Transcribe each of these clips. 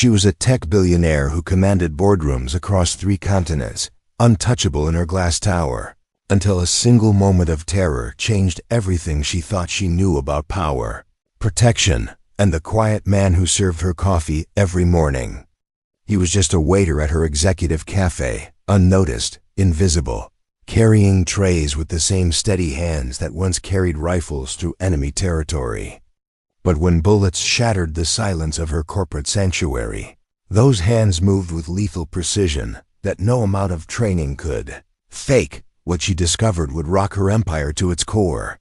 She was a tech billionaire who commanded boardrooms across 3 continents, untouchable in her glass tower, until a single moment of terror changed everything she thought she knew about power, protection, and the quiet man who served her coffee every morning. He was just a waiter at her executive cafe, unnoticed, invisible, carrying trays with the same steady hands that once carried rifles through enemy territory. But when bullets shattered the silence of her corporate sanctuary, those hands moved with lethal precision that no amount of training could fake. What she discovered would rock her empire to its core.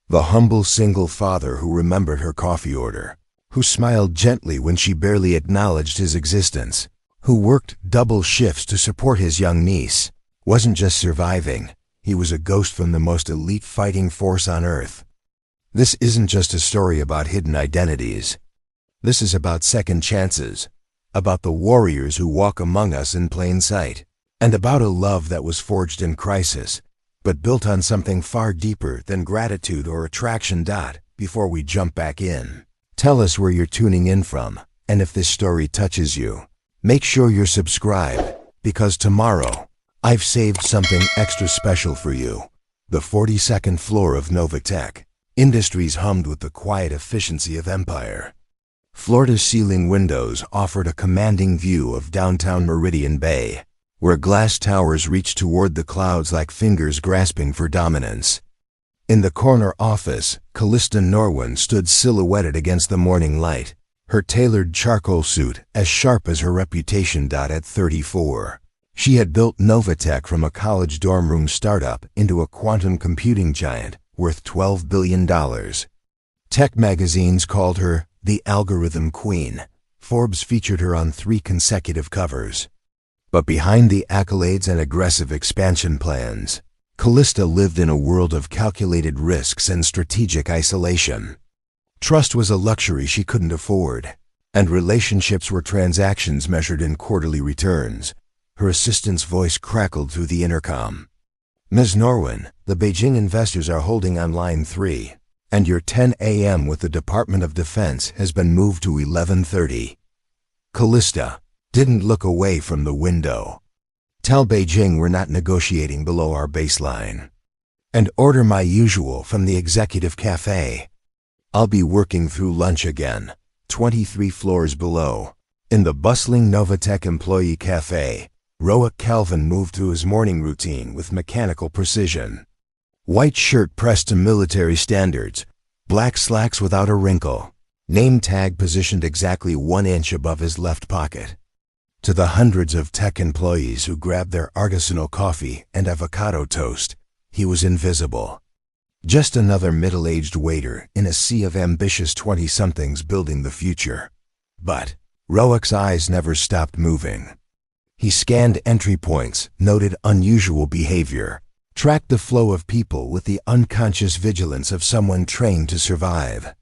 The humble single father who remembered her coffee order, who smiled gently when she barely acknowledged his existence, who worked double shifts to support his young niece, wasn't just surviving, he was a ghost from the most elite fighting force on Earth. This isn't just a story about hidden identities. This is about second chances, about the warriors who walk among us in plain sight, and about a love that was forged in crisis, but built on something far deeper than gratitude or attraction. Before we jump back in, tell us where you're tuning in from, and if this story touches you, make sure you're subscribed, because tomorrow, I've saved something extra special for you. The 42nd floor of Novatech Industries hummed with the quiet efficiency of empire. Floor-to-ceiling windows offered a commanding view of downtown Meridian Bay, where glass towers reached toward the clouds like fingers grasping for dominance. In the corner office, Callista Norwin stood silhouetted against the morning light, her tailored charcoal suit as sharp as her reputation. At 34, she had built Novatech from a college dorm room startup into a quantum computing giant worth $12 billion. Tech magazines called her the Algorithm Queen. Forbes featured her on 3 consecutive covers. But behind the accolades and aggressive expansion plans, Callista lived in a world of calculated risks and strategic isolation. Trust was a luxury she couldn't afford, and relationships were transactions measured in quarterly returns. Her assistant's voice crackled through the intercom. "Ms. Norwin, the Beijing investors are holding on line 3, and your 10 a.m. with the Department of Defense has been moved to 11:30. Callista didn't look away from the window. "Tell Beijing we're not negotiating below our baseline. And order my usual from the executive cafe. I'll be working through lunch again, 23 floors below." In the bustling Novatech employee cafe, Roa Calvin moved through his morning routine with mechanical precision. White shirt pressed to military standards, black slacks without a wrinkle, name tag positioned exactly 1 inch above his left pocket. To the hundreds of tech employees who grabbed their artisanal coffee and avocado toast, he was invisible. Just another middle-aged waiter in a sea of ambitious 20-somethings building the future. But Roak's eyes never stopped moving. He scanned entry points, noted unusual behavior, tracked the flow of people with the unconscious vigilance of someone trained to survive.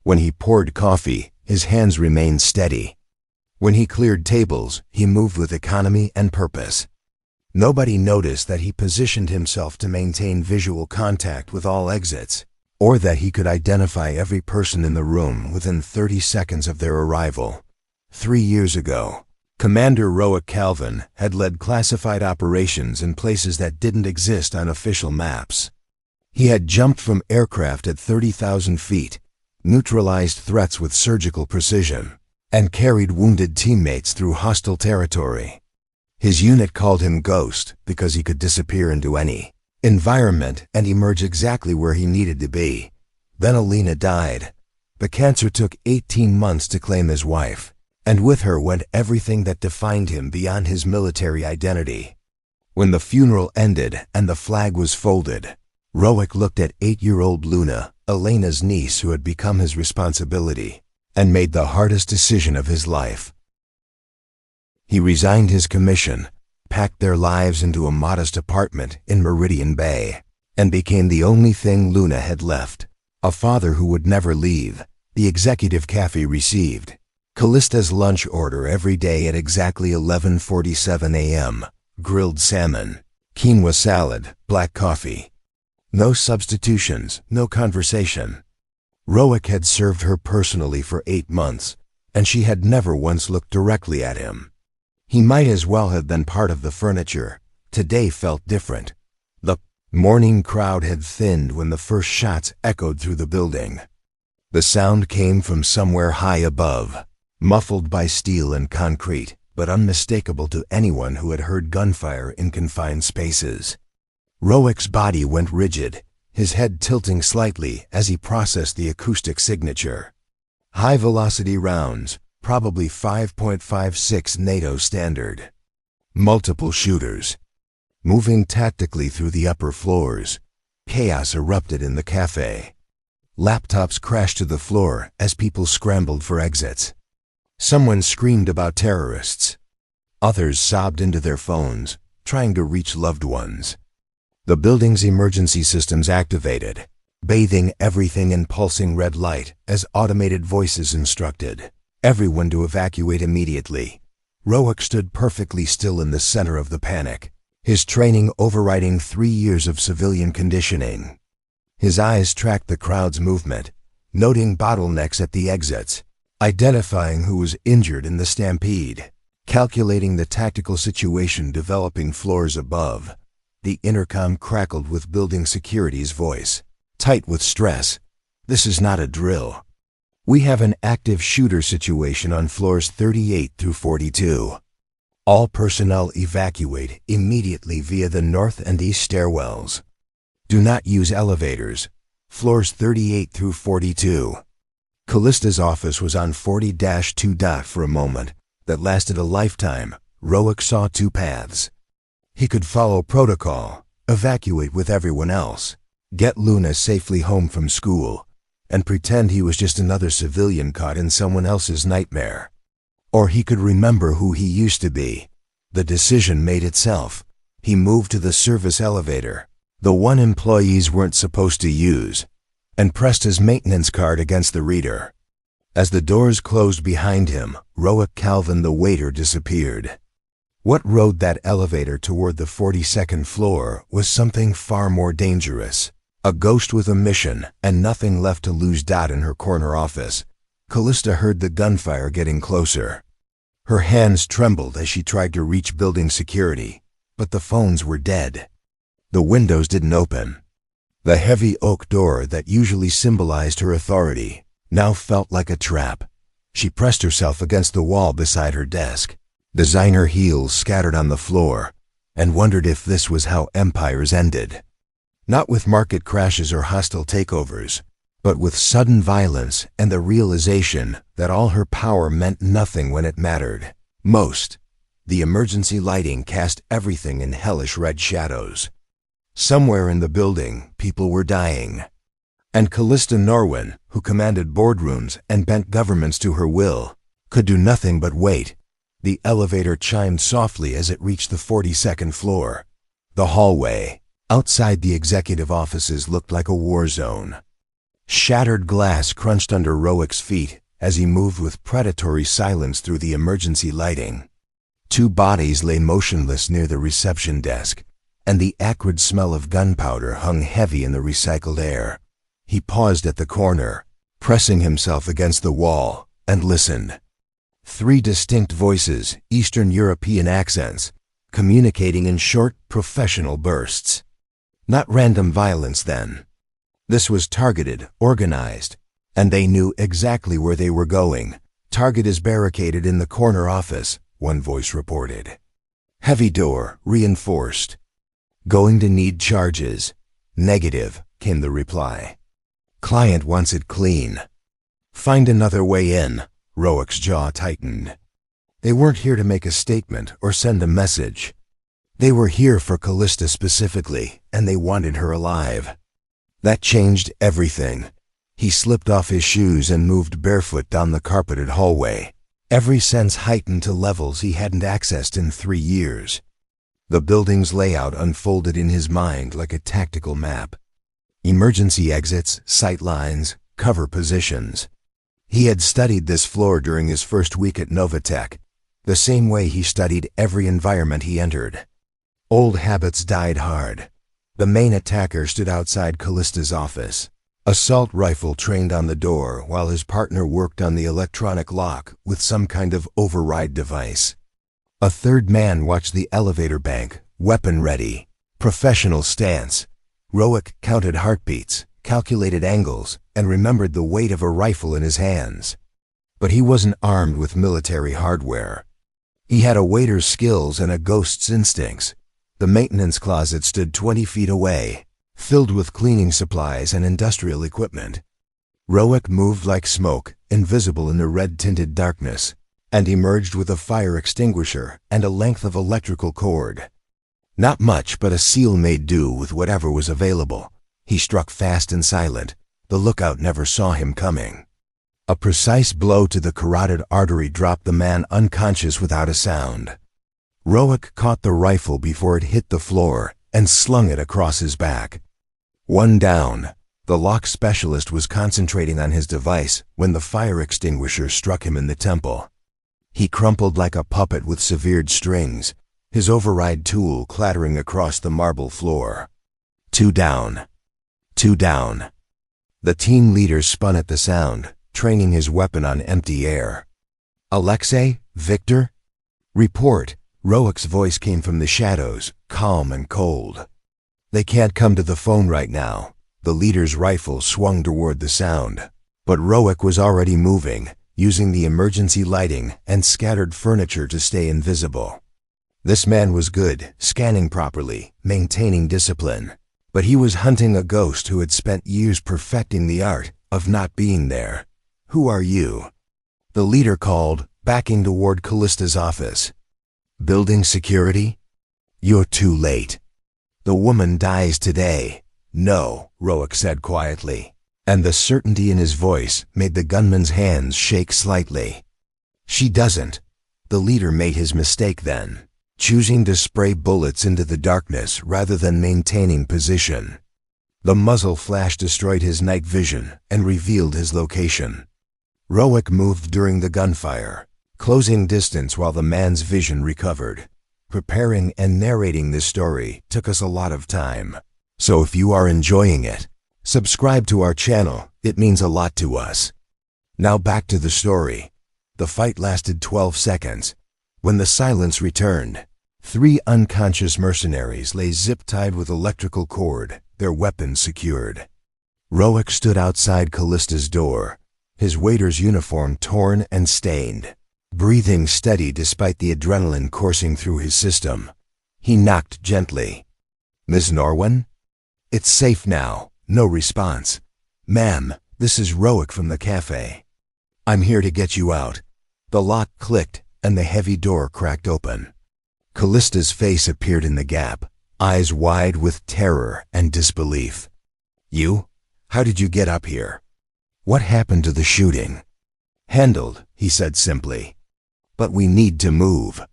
When he poured coffee, his hands remained steady. When he cleared tables, he moved with economy and purpose. Nobody noticed that he positioned himself to maintain visual contact with all exits, or that he could identify every person in the room within 30 seconds of their arrival. 3 years ago, Commander Roa Calvin had led classified operations in places that didn't exist on official maps. He had jumped from aircraft at 30,000 feet, neutralized threats with surgical precision, and carried wounded teammates through hostile territory. His unit called him Ghost because he could disappear into any environment and emerge exactly where he needed to be. Then Alina died. The cancer took 18 months to claim his wife, and with her went everything that defined him beyond his military identity. When the funeral ended and the flag was folded, Roic looked at 8-year-old Luna, Elena's niece who had become his responsibility, and made the hardest decision of his life. He resigned his commission, packed their lives into a modest apartment in Meridian Bay, and became the only thing Luna had left, a father who would never leave. The executive cafe received Callista's lunch order every day at exactly 11:47 a.m. Grilled salmon, quinoa salad, black coffee. No substitutions, no conversation. Roic had served her personally for 8 months, and she had never once looked directly at him. He might as well have been part of the furniture. Today felt different. The morning crowd had thinned when the first shots echoed through the building. The sound came from somewhere high above, muffled by steel and concrete, but unmistakable to anyone who had heard gunfire in confined spaces. Rowick's body went rigid, his head tilting slightly as he processed the acoustic signature. High-velocity rounds, probably 5.56 NATO standard. Multiple shooters. Moving tactically through the upper floors, chaos erupted in the cafe. Laptops crashed to the floor as people scrambled for exits. Someone screamed about terrorists. Others sobbed into their phones, trying to reach loved ones. The building's emergency systems activated, bathing everything in pulsing red light as automated voices instructed everyone to evacuate immediately. Rowick stood perfectly still in the center of the panic, his training overriding 3 years of civilian conditioning. His eyes tracked the crowd's movement, noting bottlenecks at the exits, identifying who was injured in the stampede, calculating the tactical situation developing floors above. The intercom crackled with building security's voice, tight with stress. "This is not a drill. We have an active shooter situation on floors 38 through 42. All personnel evacuate immediately via the north and east stairwells. Do not use elevators. Floors 38 through 42. Callista's office was on 40-2. For a moment that lasted a lifetime, Rowick saw two paths. He could follow protocol, evacuate with everyone else, get Luna safely home from school, and pretend he was just another civilian caught in someone else's nightmare. Or he could remember who he used to be. The decision made itself. He moved to the service elevator, the one employees weren't supposed to use, and pressed his maintenance card against the reader. As the doors closed behind him, Rowick Calvin, the waiter, disappeared. What rode that elevator toward the 42nd floor was something far more dangerous. A ghost with a mission and nothing left to lose. In her corner office, Callista heard the gunfire getting closer. Her hands trembled as she tried to reach building security, but the phones were dead. The windows didn't open. The heavy oak door that usually symbolized her authority now felt like a trap. She pressed herself against the wall beside her desk, designer heels scattered on the floor, and wondered if this was how empires ended. Not with market crashes or hostile takeovers, but with sudden violence and the realization that all her power meant nothing when it mattered most. The emergency lighting cast everything in hellish red shadows. Somewhere in the building, people were dying. And Callista Norwin, who commanded boardrooms and bent governments to her will, could do nothing but wait. The elevator chimed softly as it reached the 42nd floor. The hallway outside the executive offices looked like a war zone. Shattered glass crunched under Rowick's feet as he moved with predatory silence through the emergency lighting. Two bodies lay motionless near the reception desk, and the acrid smell of gunpowder hung heavy in the recycled air. He paused at the corner, pressing himself against the wall, and listened. 3 distinct voices, Eastern European accents, communicating in short, professional bursts. Not random violence, then. This was targeted, organized, and they knew exactly where they were going. "Target is barricaded in the corner office," one voice reported. "Heavy door, reinforced. Going to need charges." "Negative," came the reply. "Client wants it clean." "Find another way in." Rowick's jaw tightened. They weren't here to make a statement or send a message. They were here for Callista specifically, and they wanted her alive. That changed everything. He slipped off his shoes and moved barefoot down the carpeted hallway, every sense heightened to levels he hadn't accessed in 3 years. The building's layout unfolded in his mind like a tactical map. Emergency exits, sight lines, cover positions. He had studied this floor during his first week at Novatech, the same way he studied every environment he entered. Old habits died hard. The main attacker stood outside Callista's office, Assault rifle trained on the door while his partner worked on the electronic lock with some kind of override device. A third man watched the elevator bank, weapon ready, professional stance. Roic counted heartbeats, calculated angles, and remembered the weight of a rifle in his hands. But he wasn't armed with military hardware. He had a waiter's skills and a ghost's instincts. The maintenance closet stood 20 feet away, filled with cleaning supplies and industrial equipment. Roic moved like smoke, invisible in the red-tinted darkness, and emerged with a fire extinguisher and a length of electrical cord. Not much, but a SEAL made do with whatever was available. He struck fast and silent. The lookout never saw him coming. A precise blow to the carotid artery dropped the man unconscious without a sound. Roic caught the rifle before it hit the floor and slung it across his back. One down. The lock specialist was concentrating on his device when the fire extinguisher struck him in the temple. He crumpled like a puppet with severed strings, his override tool clattering across the marble floor. 2 down. 2 down. The team leader spun at the sound, training his weapon on empty air. Alexei? Victor? Report. Roic's voice came from the shadows, calm and cold. They can't come to the phone right now. The leader's rifle swung toward the sound. But Roic was already moving, using the emergency lighting and scattered furniture to stay invisible. This man was good, scanning properly, maintaining discipline. But he was hunting a ghost who had spent years perfecting the art of not being there. Who are you? The leader called, backing toward Callista's office. Building security? You're too late. The woman dies today. No, Roic said quietly, and the certainty in his voice made the gunman's hands shake slightly. She doesn't. The leader made his mistake then, choosing to spray bullets into the darkness rather than maintaining position. The muzzle flash destroyed his night vision and revealed his location. Roic moved during the gunfire, closing distance while the man's vision recovered. Preparing and narrating this story took us a lot of time. So if you are enjoying it, subscribe to our channel. It means a lot to us. Now back to the story. The fight lasted 12 seconds. When the silence returned, 3 unconscious mercenaries lay zip-tied with electrical cord, their weapons secured. Roic stood outside Callista's door, his waiter's uniform torn and stained, breathing steady despite the adrenaline coursing through his system. He knocked gently. Miss Norwin? It's safe now. No response. Ma'am, this is Roic from the cafe. I'm here to get you out. The lock clicked and the heavy door cracked open. Callista's face appeared in the gap, eyes wide with terror and disbelief. You? How did you get up here? What happened to the shooting? Handled, he said simply. But we need to move.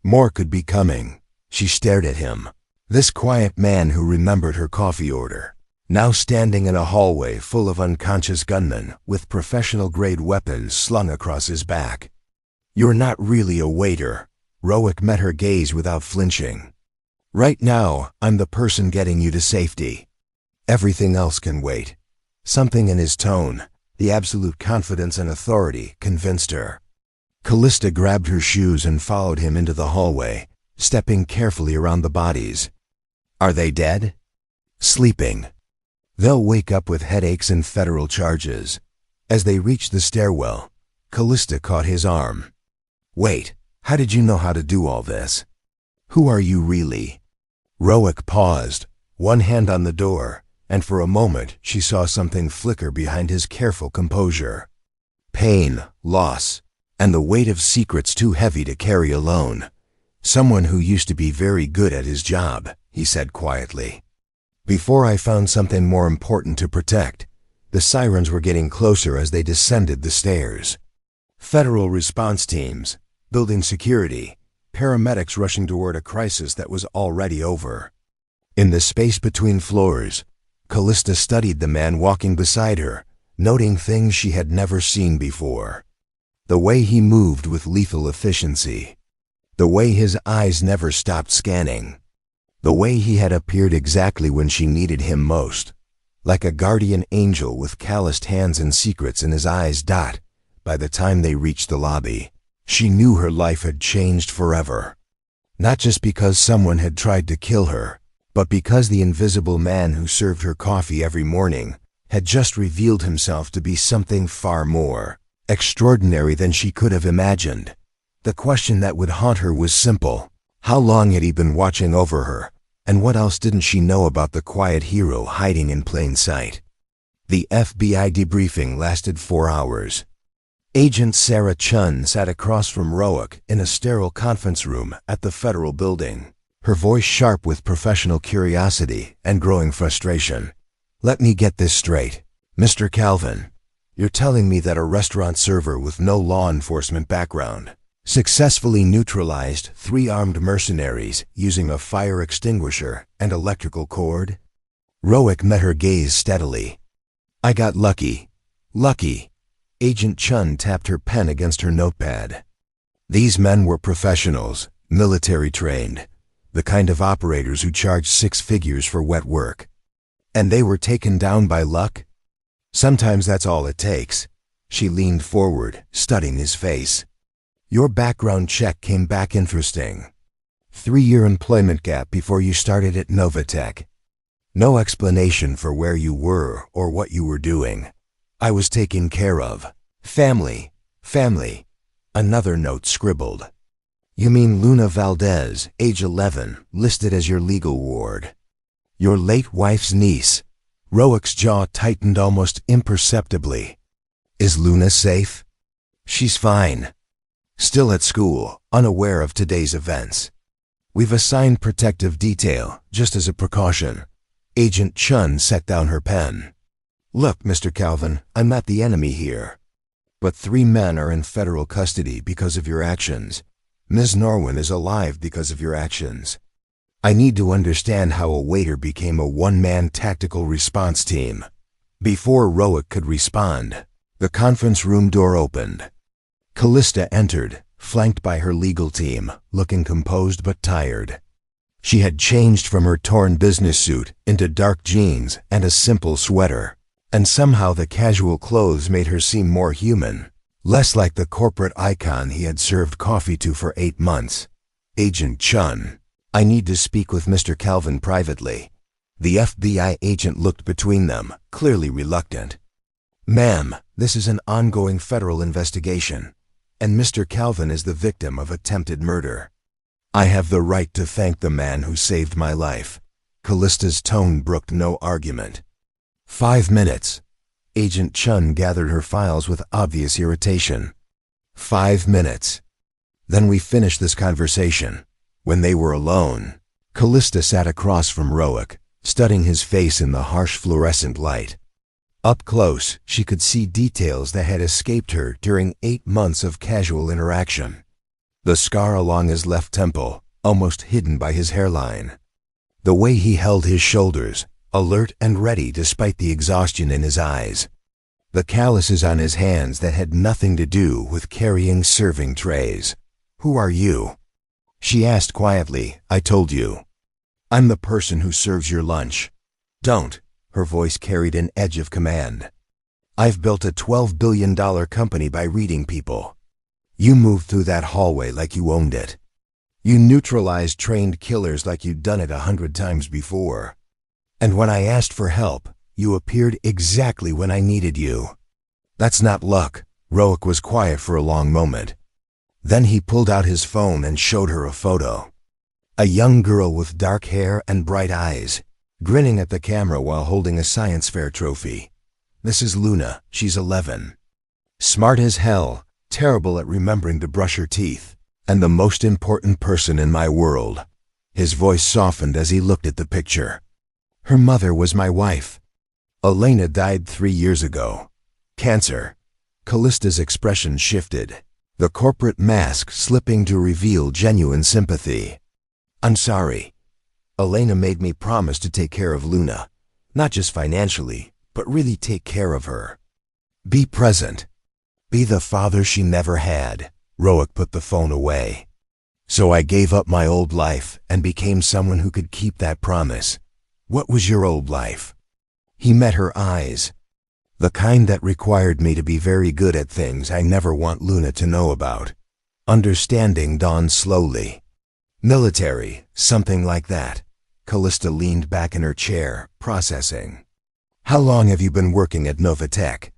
More could be coming. She stared at him. This quiet man who remembered her coffee order, now standing in a hallway full of unconscious gunmen with professional-grade weapons slung across his back. You're not really a waiter. Roic met her gaze without flinching. Right now, I'm the person getting you to safety. Everything else can wait. Something in his tone, the absolute confidence and authority, convinced her. Callista grabbed her shoes and followed him into the hallway, stepping carefully around the bodies. Are they dead? Sleeping. They'll wake up with headaches and federal charges. As they reached the stairwell, Callista caught his arm. Wait, how did you know how to do all this? Who are you really? Roic paused, one hand on the door, and for a moment she saw something flicker behind his careful composure. Pain, loss, and the weight of secrets too heavy to carry alone. Someone who used to be very good at his job, he said quietly. Before I found something more important to protect, the sirens were getting closer as they descended the stairs. Federal response teams, building security, paramedics rushing toward a crisis that was already over. In the space between floors, Callista studied the man walking beside her, noting things she had never seen before. The way he moved with lethal efficiency. The way his eyes never stopped scanning. The way he had appeared exactly when she needed him most. like a guardian angel with calloused hands and secrets in his eyes. By the time they reached the lobby, she knew her life had changed forever. Not just because someone had tried to kill her, but because the invisible man who served her coffee every morning had just revealed himself to be something far more extraordinary than she could have imagined. The question that would haunt her was simple. How long had he been watching over her? And what else didn't she know about the quiet hero hiding in plain sight? The FBI debriefing lasted 4 hours. Agent Sarah Chun sat across from Roic in a sterile conference room at the federal building, her voice sharp with professional curiosity and growing frustration. Let me get this straight. Mr. Calvin, you're telling me that a restaurant server with no law enforcement background successfully neutralized 3 armed mercenaries using a fire extinguisher and electrical cord? Roic met her gaze steadily. I got lucky. Lucky. Agent Chun tapped her pen against her notepad. These men were professionals, military trained, the kind of operators who charge 6 figures for wet work. And they were taken down by luck? Sometimes that's all it takes. She leaned forward, studying his face. Your background check came back interesting. 3-year employment gap before you started at Novatech. No explanation for where you were or what you were doing. I was taken care of. Family. Another note scribbled. You mean Luna Valdez, age 11, listed as your legal ward. Your late wife's niece. Roic's jaw tightened almost imperceptibly. Is Luna safe? She's fine. Still at school, unaware of today's events. We've assigned protective detail, just as a precaution. Agent Chun set down her pen. Look, Mr. Calvin, I'm not the enemy here. But 3 men are in federal custody because of your actions. Ms. Norwin is alive because of your actions. I need to understand how a waiter became a one-man tactical response team. Before Roic could respond, the conference room door opened. Callista entered, flanked by her legal team, looking composed but tired. She had changed from her torn business suit into dark jeans and a simple sweater. And somehow the casual clothes made her seem more human, less like the corporate icon he had served coffee to for 8 months. Agent Chun, I need to speak with Mr. Calvin privately. The FBI agent looked between them, clearly reluctant. Ma'am, this is an ongoing federal investigation, and Mr. Calvin is the victim of attempted murder. I have the right to thank the man who saved my life. Callista's tone brooked no argument. 5 minutes. Agent Chun gathered her files with obvious irritation. 5 minutes. Then we finished this conversation. When they were alone, Callista sat across from Roic, studying his face in the harsh fluorescent light. Up close, she could see details that had escaped her during 8 months of casual interaction. The scar along his left temple, almost hidden by his hairline. The way he held his shoulders, alert and ready despite the exhaustion in his eyes. The calluses on his hands that had nothing to do with carrying serving trays. Who are you? She asked quietly. I told you. I'm the person who serves your lunch. Don't. Her voice carried an edge of command. I've built a $12 billion company by reading people. You moved through that hallway like you owned it. You neutralized trained killers like you'd done it 100 times before. And when I asked for help, you appeared exactly when I needed you. That's not luck. Roic was quiet for a long moment. Then he pulled out his phone and showed her a photo. A young girl with dark hair and bright eyes, grinning at the camera while holding a science fair trophy. This is Luna. She's 11. Smart as hell, terrible at remembering to brush her teeth, and the most important person in my world. His voice softened as he looked at the picture. Her mother was my wife. Elena died 3 years ago. Cancer. Callista's expression shifted, the corporate mask slipping to reveal genuine sympathy. I'm sorry. Elena made me promise to take care of Luna, not just financially, but really take care of her. Be present. Be the father she never had. Roic put the phone away. So I gave up my old life and became someone who could keep that promise. What was your old life? He met her eyes. The kind that required me to be very good at things I never want Luna to know about. Understanding dawned slowly. Military, something like that. Callista leaned back in her chair, processing. How long have you been working at Novatech?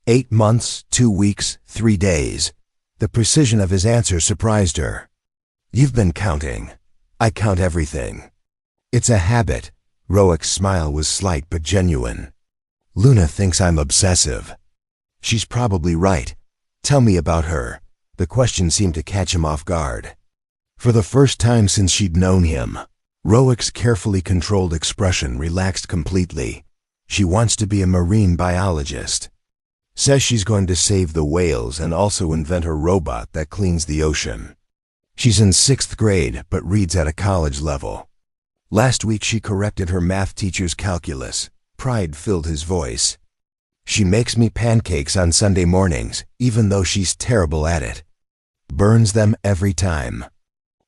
8 months, 2 weeks, 3 days. The precision of his answer surprised her. You've been counting. I count everything. It's a habit. Roek's smile was slight but genuine. Luna thinks I'm obsessive. She's probably right. Tell me about her. The question seemed to catch him off guard. For the first time since she'd known him, Roek's carefully controlled expression relaxed completely. She wants to be a marine biologist. Says she's going to save the whales and also invent a robot that cleans the ocean. She's in 6th grade but reads at a college level. Last week she corrected her math teacher's calculus. Pride filled his voice. She makes me pancakes on Sunday mornings, even though she's terrible at it. Burns them every time.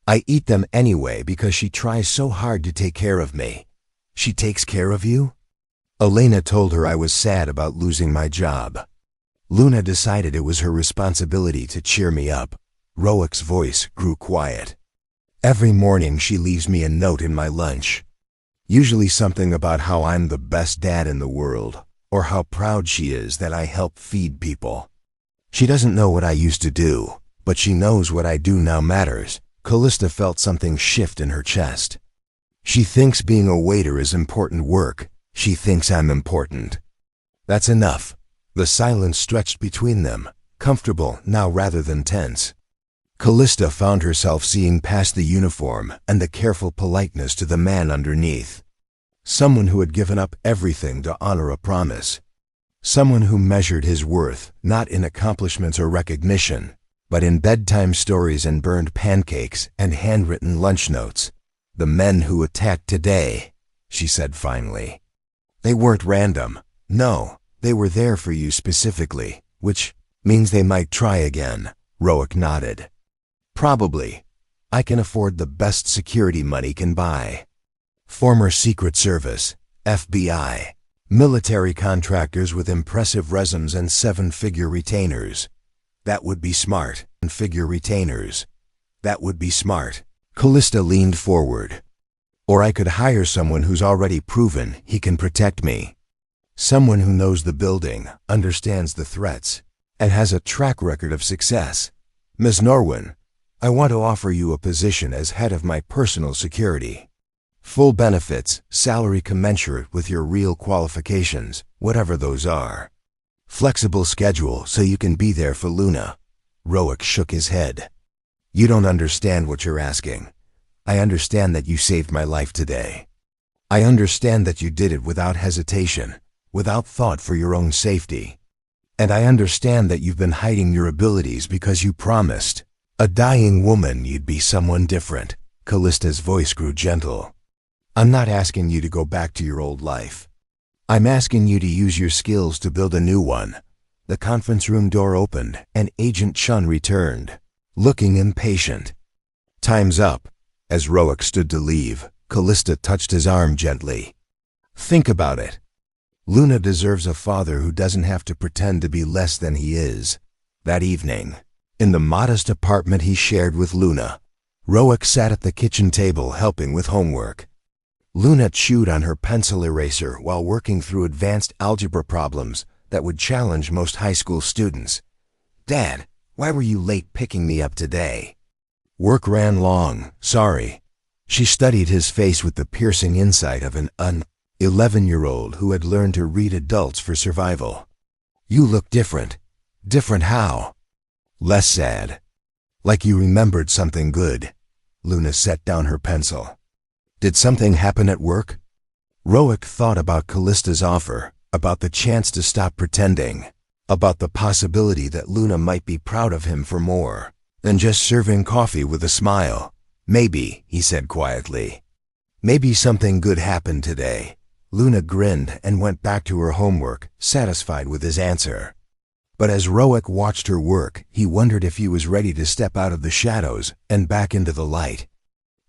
I eat them anyway because she tries so hard to take care of me. She takes care of you? Elena told her I was sad about losing my job. Luna decided it was her responsibility to cheer me up. Roek's voice grew quiet. Every morning she leaves me a note in my lunch. Usually something about how I'm the best dad in the world, or how proud she is that I help feed people. She doesn't know what I used to do, but she knows what I do now matters. Callista felt something shift in her chest. She thinks being a waiter is important work. She thinks I'm important. That's enough. The silence stretched between them, comfortable now rather than tense. Callista found herself seeing past the uniform and the careful politeness to the man underneath. Someone who had given up everything to honor a promise. Someone who measured his worth not in accomplishments or recognition, but in bedtime stories and burned pancakes and handwritten lunch notes. The men who attacked today, she said finally. They weren't random. No, they were there for you specifically, which means they might try again. Roek nodded. Probably. I can afford the best security money can buy. Former Secret Service, FBI, military contractors with impressive resumes and 7-figure retainers. That would be smart. And figure retainers. That would be smart. Callista leaned forward. Or I could hire someone who's already proven he can protect me. Someone who knows the building, understands the threats, and has a track record of success. Ms. Norwin, I want to offer you a position as head of my personal security. Full benefits, salary commensurate with your real qualifications, whatever those are. Flexible schedule so you can be there for Luna. Roek shook his head. You don't understand what you're asking. I understand that you saved my life today. I understand that you did it without hesitation, without thought for your own safety. And I understand that you've been hiding your abilities because you promised a dying woman you'd be someone different. Callista's voice grew gentle. I'm not asking you to go back to your old life. I'm asking you to use your skills to build a new one. The conference room door opened and Agent Chun returned, looking impatient. Time's up. As Roek stood to leave, Callista touched his arm gently. Think about it. Luna deserves a father who doesn't have to pretend to be less than he is. That evening, in the modest apartment he shared with Luna, Roek sat at the kitchen table helping with homework. Luna chewed on her pencil eraser while working through advanced algebra problems that would challenge most high school students. Dad, why were you late picking me up today? Work ran long, sorry. She studied his face with the piercing insight of an 11-year-old who had learned to read adults for survival. You look different. Different how? Less sad. Like you remembered something good. Luna set down her pencil. Did something happen at work? Roek thought about Callista's offer, about the chance to stop pretending, about the possibility that Luna might be proud of him for more than just serving coffee with a smile. Maybe, he said quietly. Maybe something good happened today. Luna grinned and went back to her homework, satisfied with his answer. But as Roek watched her work, he wondered if he was ready to step out of the shadows and back into the light.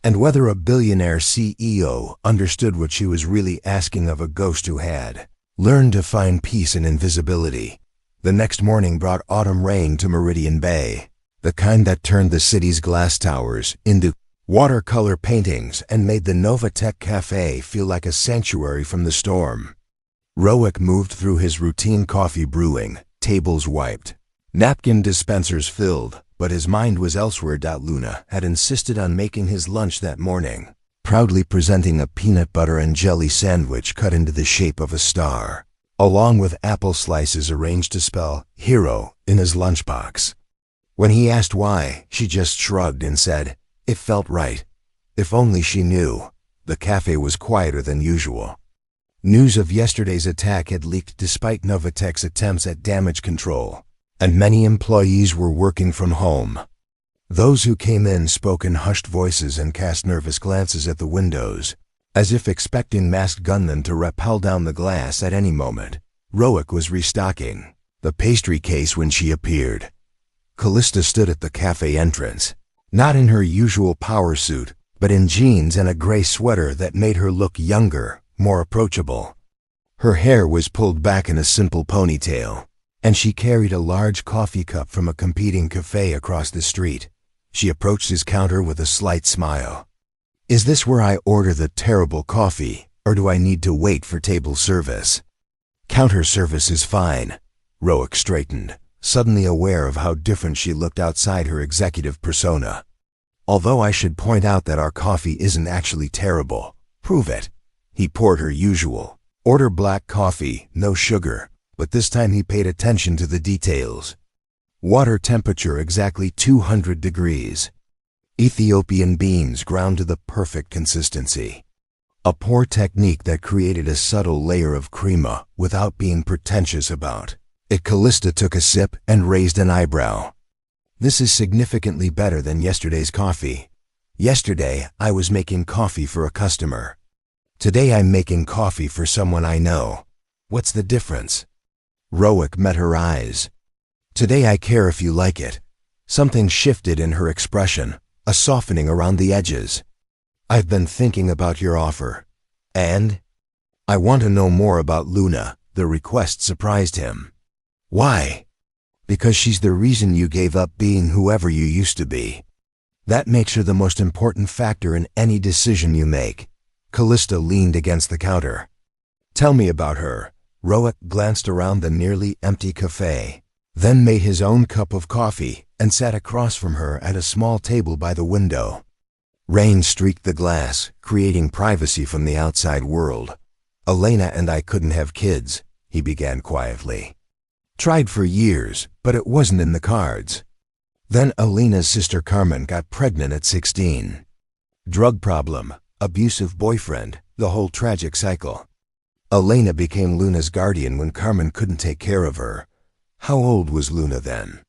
And whether a billionaire CEO understood what she was really asking of a ghost who had Learn to find peace in invisibility. The next morning brought autumn rain to Meridian Bay, the kind that turned the city's glass towers into watercolor paintings and made the Novatech Cafe feel like a sanctuary from the storm. Rowick moved through his routine coffee brewing, tables wiped, napkin dispensers filled, but his mind was elsewhere. Luna had insisted on making his lunch that morning, proudly presenting a peanut butter and jelly sandwich cut into the shape of a star, along with apple slices arranged to spell hero in his lunchbox. When he asked why, she just shrugged and said, "It felt right." If only she knew. The cafe was quieter than usual. News of yesterday's attack had leaked despite Novatech's attempts at damage control, and many employees were working from home. Those who came in spoke in hushed voices and cast nervous glances at the windows, as if expecting masked gunmen to rappel down the glass at any moment. Rowick was restocking the pastry case when she appeared. Callista stood at the cafe entrance, not in her usual power suit, but in jeans and a gray sweater that made her look younger, more approachable. Her hair was pulled back in a simple ponytail, and she carried a large coffee cup from a competing cafe across the street. She approached his counter with a slight smile. "Is this where I order the terrible coffee, or do I need to wait for table service?" "Counter service is fine." Rowick straightened, suddenly aware of how different she looked outside her executive persona. "Although I should point out that our coffee isn't actually terrible. Prove it." He poured her usual order black coffee, no sugar, but this time he paid attention to the details. Water temperature exactly 200 degrees. Ethiopian beans ground to the perfect consistency. A pour technique that created a subtle layer of crema without being pretentious about it. Callista took a sip and raised an eyebrow. "This is significantly better than yesterday's coffee. Yesterday, I was making coffee for a customer. Today I'm making coffee for someone I know. What's the difference?" Rowick met her eyes. "Today I care if you like it." Something shifted in her expression, a softening around the edges. "I've been thinking about your offer. And? I want to know more about Luna." The request surprised him. "Why?" "Because she's the reason you gave up being whoever you used to be. That makes her the most important factor in any decision you make." Callista leaned against the counter. "Tell me about her." Rowick glanced around the nearly empty cafe, then made his own cup of coffee and sat across from her at a small table by the window. Rain streaked the glass, creating privacy from the outside world. "Elena and I couldn't have kids," he began quietly. "Tried for years, but it wasn't in the cards. Then Elena's sister Carmen got pregnant at 16. Drug problem, abusive boyfriend, the whole tragic cycle. Elena became Luna's guardian when Carmen couldn't take care of her. How old was Luna then?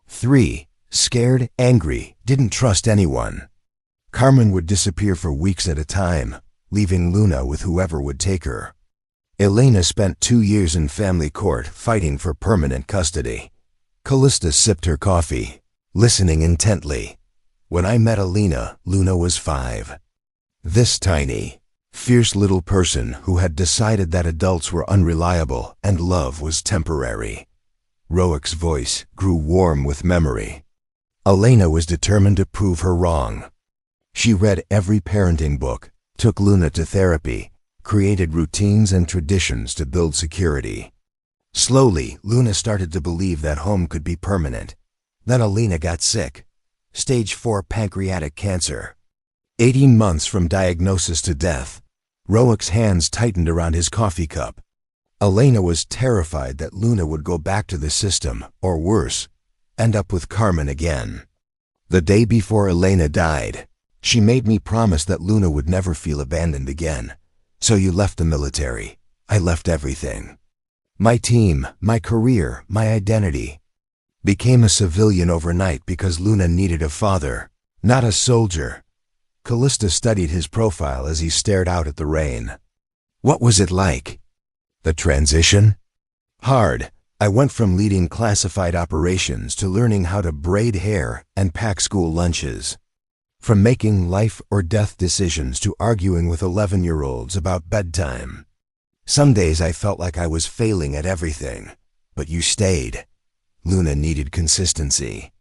3. Scared, angry, didn't trust anyone. Carmen would disappear for weeks at a time, leaving Luna with whoever would take her. Elena spent 2 years in family court fighting for permanent custody." Callista sipped her coffee, listening intently. "When I met Elena, Luna was 5. This tiny, fierce little person who had decided that adults were unreliable and love was temporary." Rowick's voice grew warm with memory. "Elena was determined to prove her wrong. She read every parenting book, took Luna to therapy, created routines and traditions to build security. Slowly, Luna started to believe that home could be permanent. Then Elena got sick. Stage 4 pancreatic cancer. 18 months from diagnosis to death." Rowick's hands tightened around his coffee cup. Elena was terrified that Luna would go back to the system, or worse, end up with Carmen again. "The day before Elena died, she made me promise that Luna would never feel abandoned again. So you left the military. I left everything. My team, my career, my identity. Became a civilian overnight because Luna needed a father, not a soldier." Callista studied his profile as he stared out at the rain. "What was it like?" "The transition? Hard. I went from leading classified operations to learning how to braid hair and pack school lunches. From making life or death decisions to arguing with 11-year-olds about bedtime. Some days I felt like I was failing at everything, but you stayed. Luna needed consistency.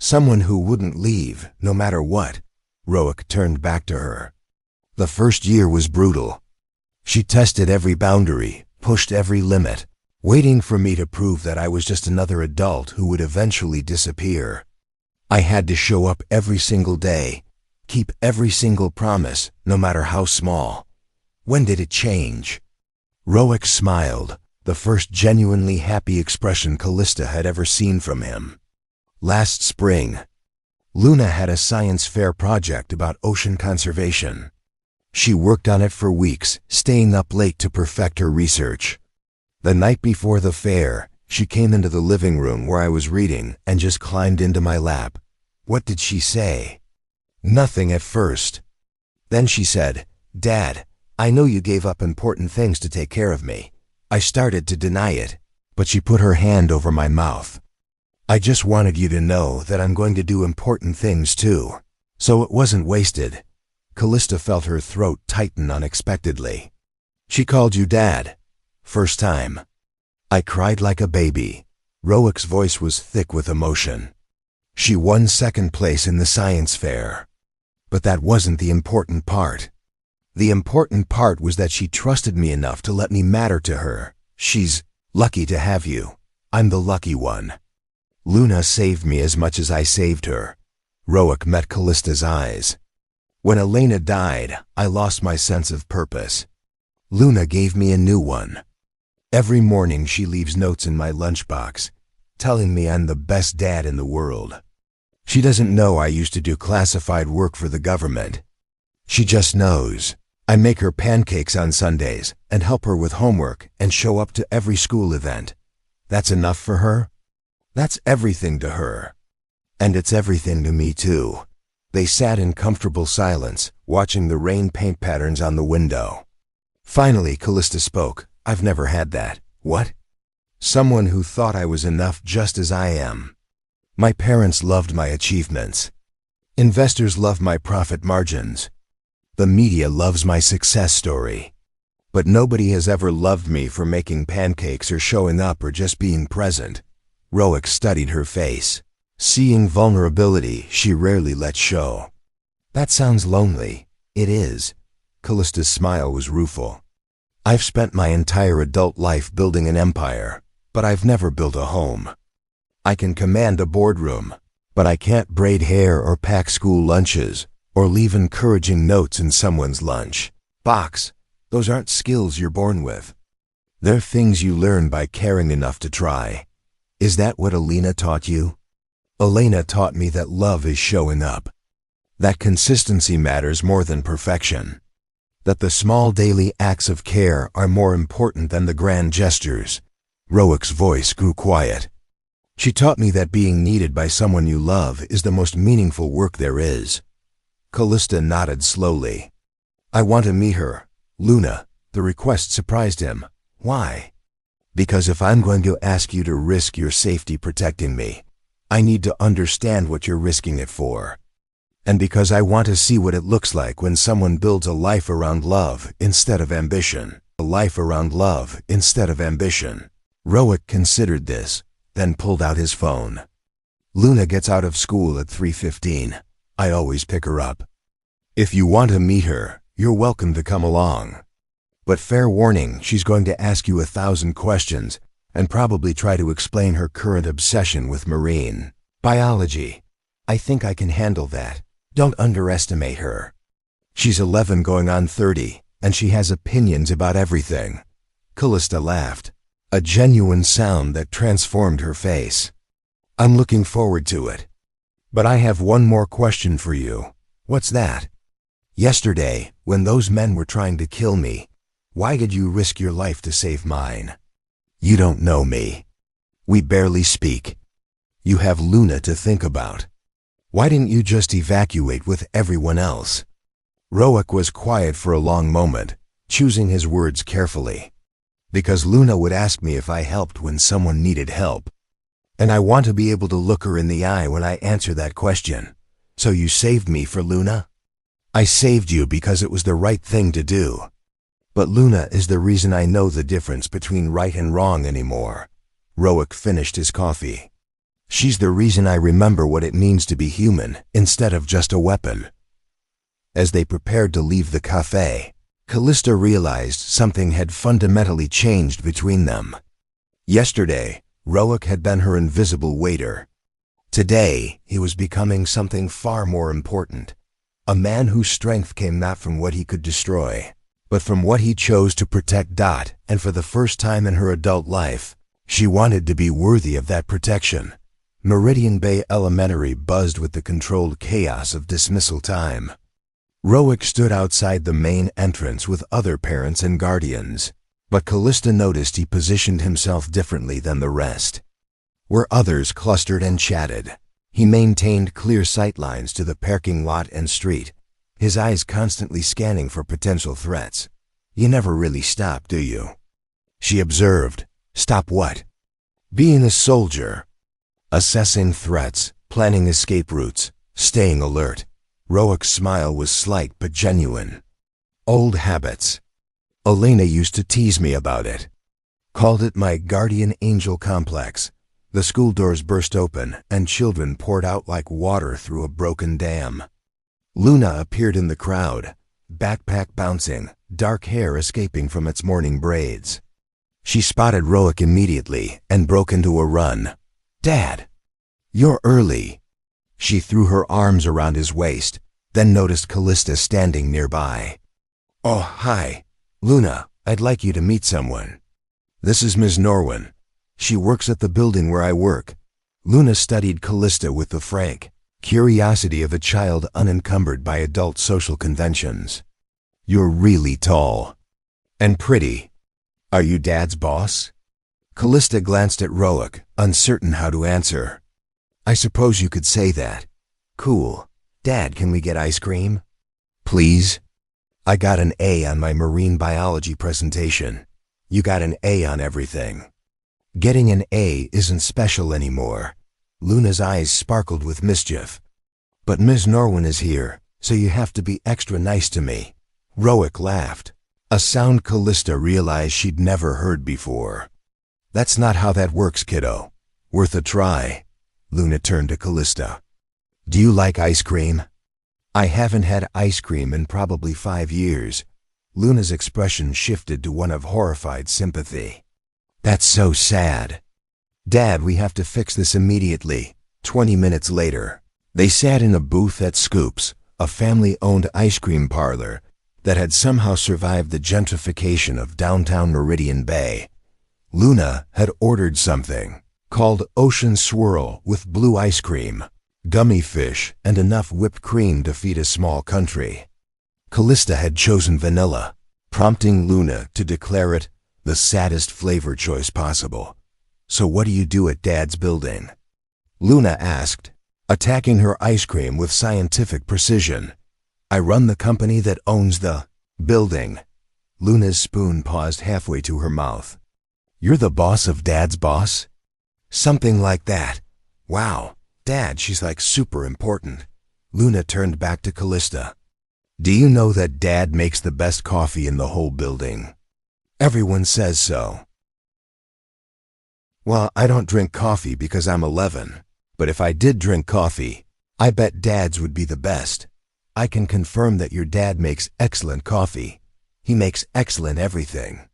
Someone who wouldn't leave, no matter what. Roic turned back to her. The first year was brutal. She tested every boundary, pushed every limit, waiting for me to prove that I was just another adult who would eventually disappear. I had to show up every single day, keep every single promise, no matter how small. When did it change? Roic smiled, the first genuinely happy expression Callista had ever seen from him. Last spring, Luna had a science fair project about ocean conservation. She worked on it for weeks, staying up late to perfect her research. The night before the fair, she came into the living room where I was reading and just climbed into my lap. What did she say? Nothing at first. Then she said, "Dad, I know you gave up important things to take care of me." I started to deny it, but she put her hand over my mouth. "I just wanted you to know that I'm going to do important things too." So it wasn't wasted. Callista felt her throat tighten unexpectedly. "She called you Dad. First time." I cried like a baby. Roic's voice was thick with emotion. She won second place in the science fair. But that wasn't the important part. The important part was that she trusted me enough to let me matter to her. She's lucky to have you. I'm the lucky one. Luna saved me as much as I saved her. Roic met Callista's eyes. When Elena died, I lost my sense of purpose. Luna gave me a new one. Every morning she leaves notes in my lunchbox, telling me I'm the best dad in the world. She doesn't know I used to do classified work for the government. She just knows. I make her pancakes on Sundays and help her with homework and show up to every school event. That's enough for her? That's everything to her. And it's everything to me too. They sat in comfortable silence, watching the rain paint patterns on the window. Finally, Callista spoke. "I've never had that." "What?" "Someone who thought I was enough just as I am. My parents loved my achievements. Investors love my profit margins. The media loves my success story. But nobody has ever loved me for making pancakes or showing up or just being present." Roic studied her face. Seeing vulnerability she rarely let show. "That sounds lonely." "It is." Callista's smile was rueful. "I've spent my entire adult life building an empire, but I've never built a home. I can command a boardroom, but I can't braid hair or pack school lunches or leave encouraging notes in someone's lunch box. Those aren't skills you're born with. They're things you learn by caring enough to try. Is that what Elena taught you?" "Elena taught me that love is showing up. That consistency matters more than perfection. That the small daily acts of care are more important than the grand gestures." Roic's voice grew quiet. "She taught me that being needed by someone you love is the most meaningful work there is." Callista nodded slowly. "I want to meet her." "Luna." The request surprised him. "Why?" "Because if I'm going to ask you to risk your safety protecting me, I need to understand what you're risking it for. And because I want to see what it looks like when someone builds a life around love instead of ambition. A life around love instead of ambition." Roic considered this, then pulled out his phone. "Luna gets out of school at 3:15. I always pick her up. If you want to meet her, you're welcome to come along. But fair warning, she's going to ask you 1,000 questions and probably try to explain her current obsession with marine biology. I think I can handle that. Don't underestimate her. She's 11 going on 30, and she has opinions about everything." Callista laughed, a genuine sound that transformed her face. "I'm looking forward to it. But I have one more question for you." "What's that?" "Yesterday, when those men were trying to kill me, why did you risk your life to save mine? You don't know me. We barely speak. You have Luna to think about. Why didn't you just evacuate with everyone else?" Roic was quiet for a long moment, choosing his words carefully. "Because Luna would ask me if I helped when someone needed help. And I want to be able to look her in the eye when I answer that question. So you saved me for Luna?" "I saved you because it was the right thing to do." But Luna is the reason I know the difference between right and wrong anymore. Roic finished his coffee. She's the reason I remember what it means to be human instead of just a weapon. As they prepared to leave the cafe, Callista realized something had fundamentally changed between them. Yesterday, Roic had been her invisible waiter. Today, he was becoming something far more important. A man whose strength came not from what he could destroy, but from what he chose to protect. And for the first time in her adult life, she wanted to be worthy of that protection. Meridian Bay Elementary buzzed with the controlled chaos of dismissal time. Roic stood outside the main entrance with other parents and guardians, but Callista noticed he positioned himself differently than the rest. Where others clustered and chatted, he maintained clear sightlines to the parking lot and street, his eyes constantly scanning for potential threats. You never really stop, do you? She observed. Stop what? Being a soldier. Assessing threats, planning escape routes, staying alert. Roic's smile was slight but genuine. Old habits. Elena used to tease me about it. Called it my guardian angel complex. The school doors burst open and children poured out like water through a broken dam. Luna appeared in the crowd, backpack bouncing, dark hair escaping from its morning braids. She spotted Roic immediately and broke into a run. Dad, you're early. She threw her arms around his waist, then noticed Callista standing nearby. Oh, hi. Luna, I'd like you to meet someone. This is Ms. Norwin. She works at the building where I work. Luna studied Callista with the frank curiosity of a child unencumbered by adult social conventions. You're really tall. And pretty. Are you Dad's boss? Callista glanced at Roic, uncertain how to answer. I suppose you could say that. Cool. Dad, can we get ice cream? Please? I got an A on my marine biology presentation. You got an A on everything. Getting an A isn't special anymore. Luna's eyes sparkled with mischief. But Ms. Norwin is here, so you have to be extra nice to me. Roic laughed, a sound Callista realized she'd never heard before. That's not how that works, kiddo. Worth a try. Luna turned to Callista. Do you like ice cream? I haven't had ice cream in probably 5 years. Luna's expression shifted to one of horrified sympathy. That's so sad. Dad, we have to fix this immediately. 20 minutes later, they sat in a booth at Scoops, a family-owned ice cream parlor that had somehow survived the gentrification of downtown Meridian Bay. Luna had ordered something called Ocean Swirl with blue ice cream, gummy fish, and enough whipped cream to feed a small country. Callista had chosen vanilla, prompting Luna to declare it the saddest flavor choice possible. So what do you do at Dad's building? Luna asked, attacking her ice cream with scientific precision. I run the company that owns the building. Luna's spoon paused halfway to her mouth. You're the boss of Dad's boss? Something like that. Wow, Dad, she's like super important. Luna turned back to Callista. Do you know that Dad makes the best coffee in the whole building? Everyone says so. Well, I don't drink coffee because I'm 11, but if I did drink coffee, I bet Dad's would be the best. I can confirm that your dad makes excellent coffee. He makes excellent everything.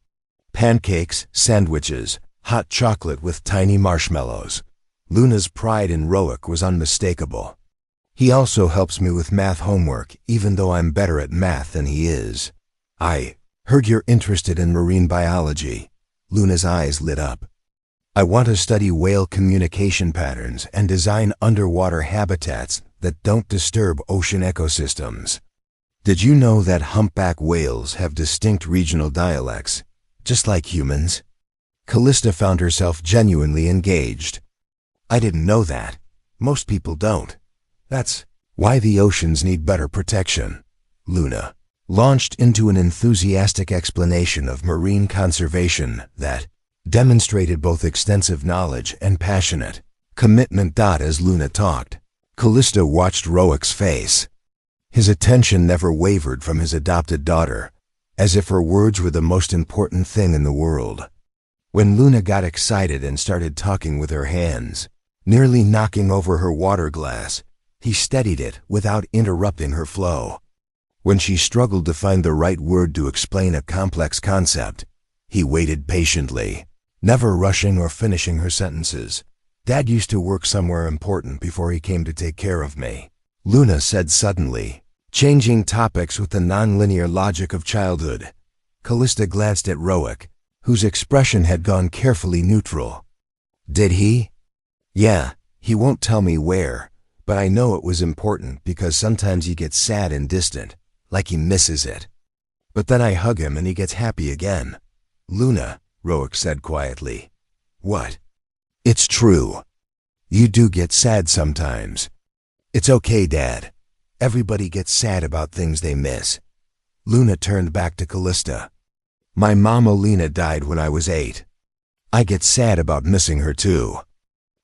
Pancakes, sandwiches, hot chocolate with tiny marshmallows. Luna's pride in Roic was unmistakable. He also helps me with math homework, even though I'm better at math than he is. I heard you're interested in marine biology. Luna's eyes lit up. I want to study whale communication patterns and design underwater habitats that don't disturb ocean ecosystems. Did you know that humpback whales have distinct regional dialects, just like humans? Callista found herself genuinely engaged. I didn't know that. Most people don't. That's why the oceans need better protection. Luna launched into an enthusiastic explanation of marine conservation that demonstrated both extensive knowledge and passionate commitment. As Luna talked, Callista watched Roic's face. His attention never wavered from his adopted daughter, as if her words were the most important thing in the world. When Luna got excited and started talking with her hands, nearly knocking over her water glass, he steadied it without interrupting her flow. When she struggled to find the right word to explain a complex concept, he waited patiently, never rushing or finishing her sentences. "Dad used to work somewhere important before he came to take care of me," Luna said suddenly, changing topics with the non-linear logic of childhood. Callista glanced at Roic, whose expression had gone carefully neutral. "Did he?" "Yeah, he won't tell me where, but I know it was important because sometimes he gets sad and distant, like he misses it. But then I hug him and he gets happy again." "Luna," Roic said quietly. "What?" "It's true. You do get sad sometimes. It's okay, Dad. Everybody gets sad about things they miss." Luna turned back to Callista. "My mom Alina died when I was 8. I get sad about missing her too.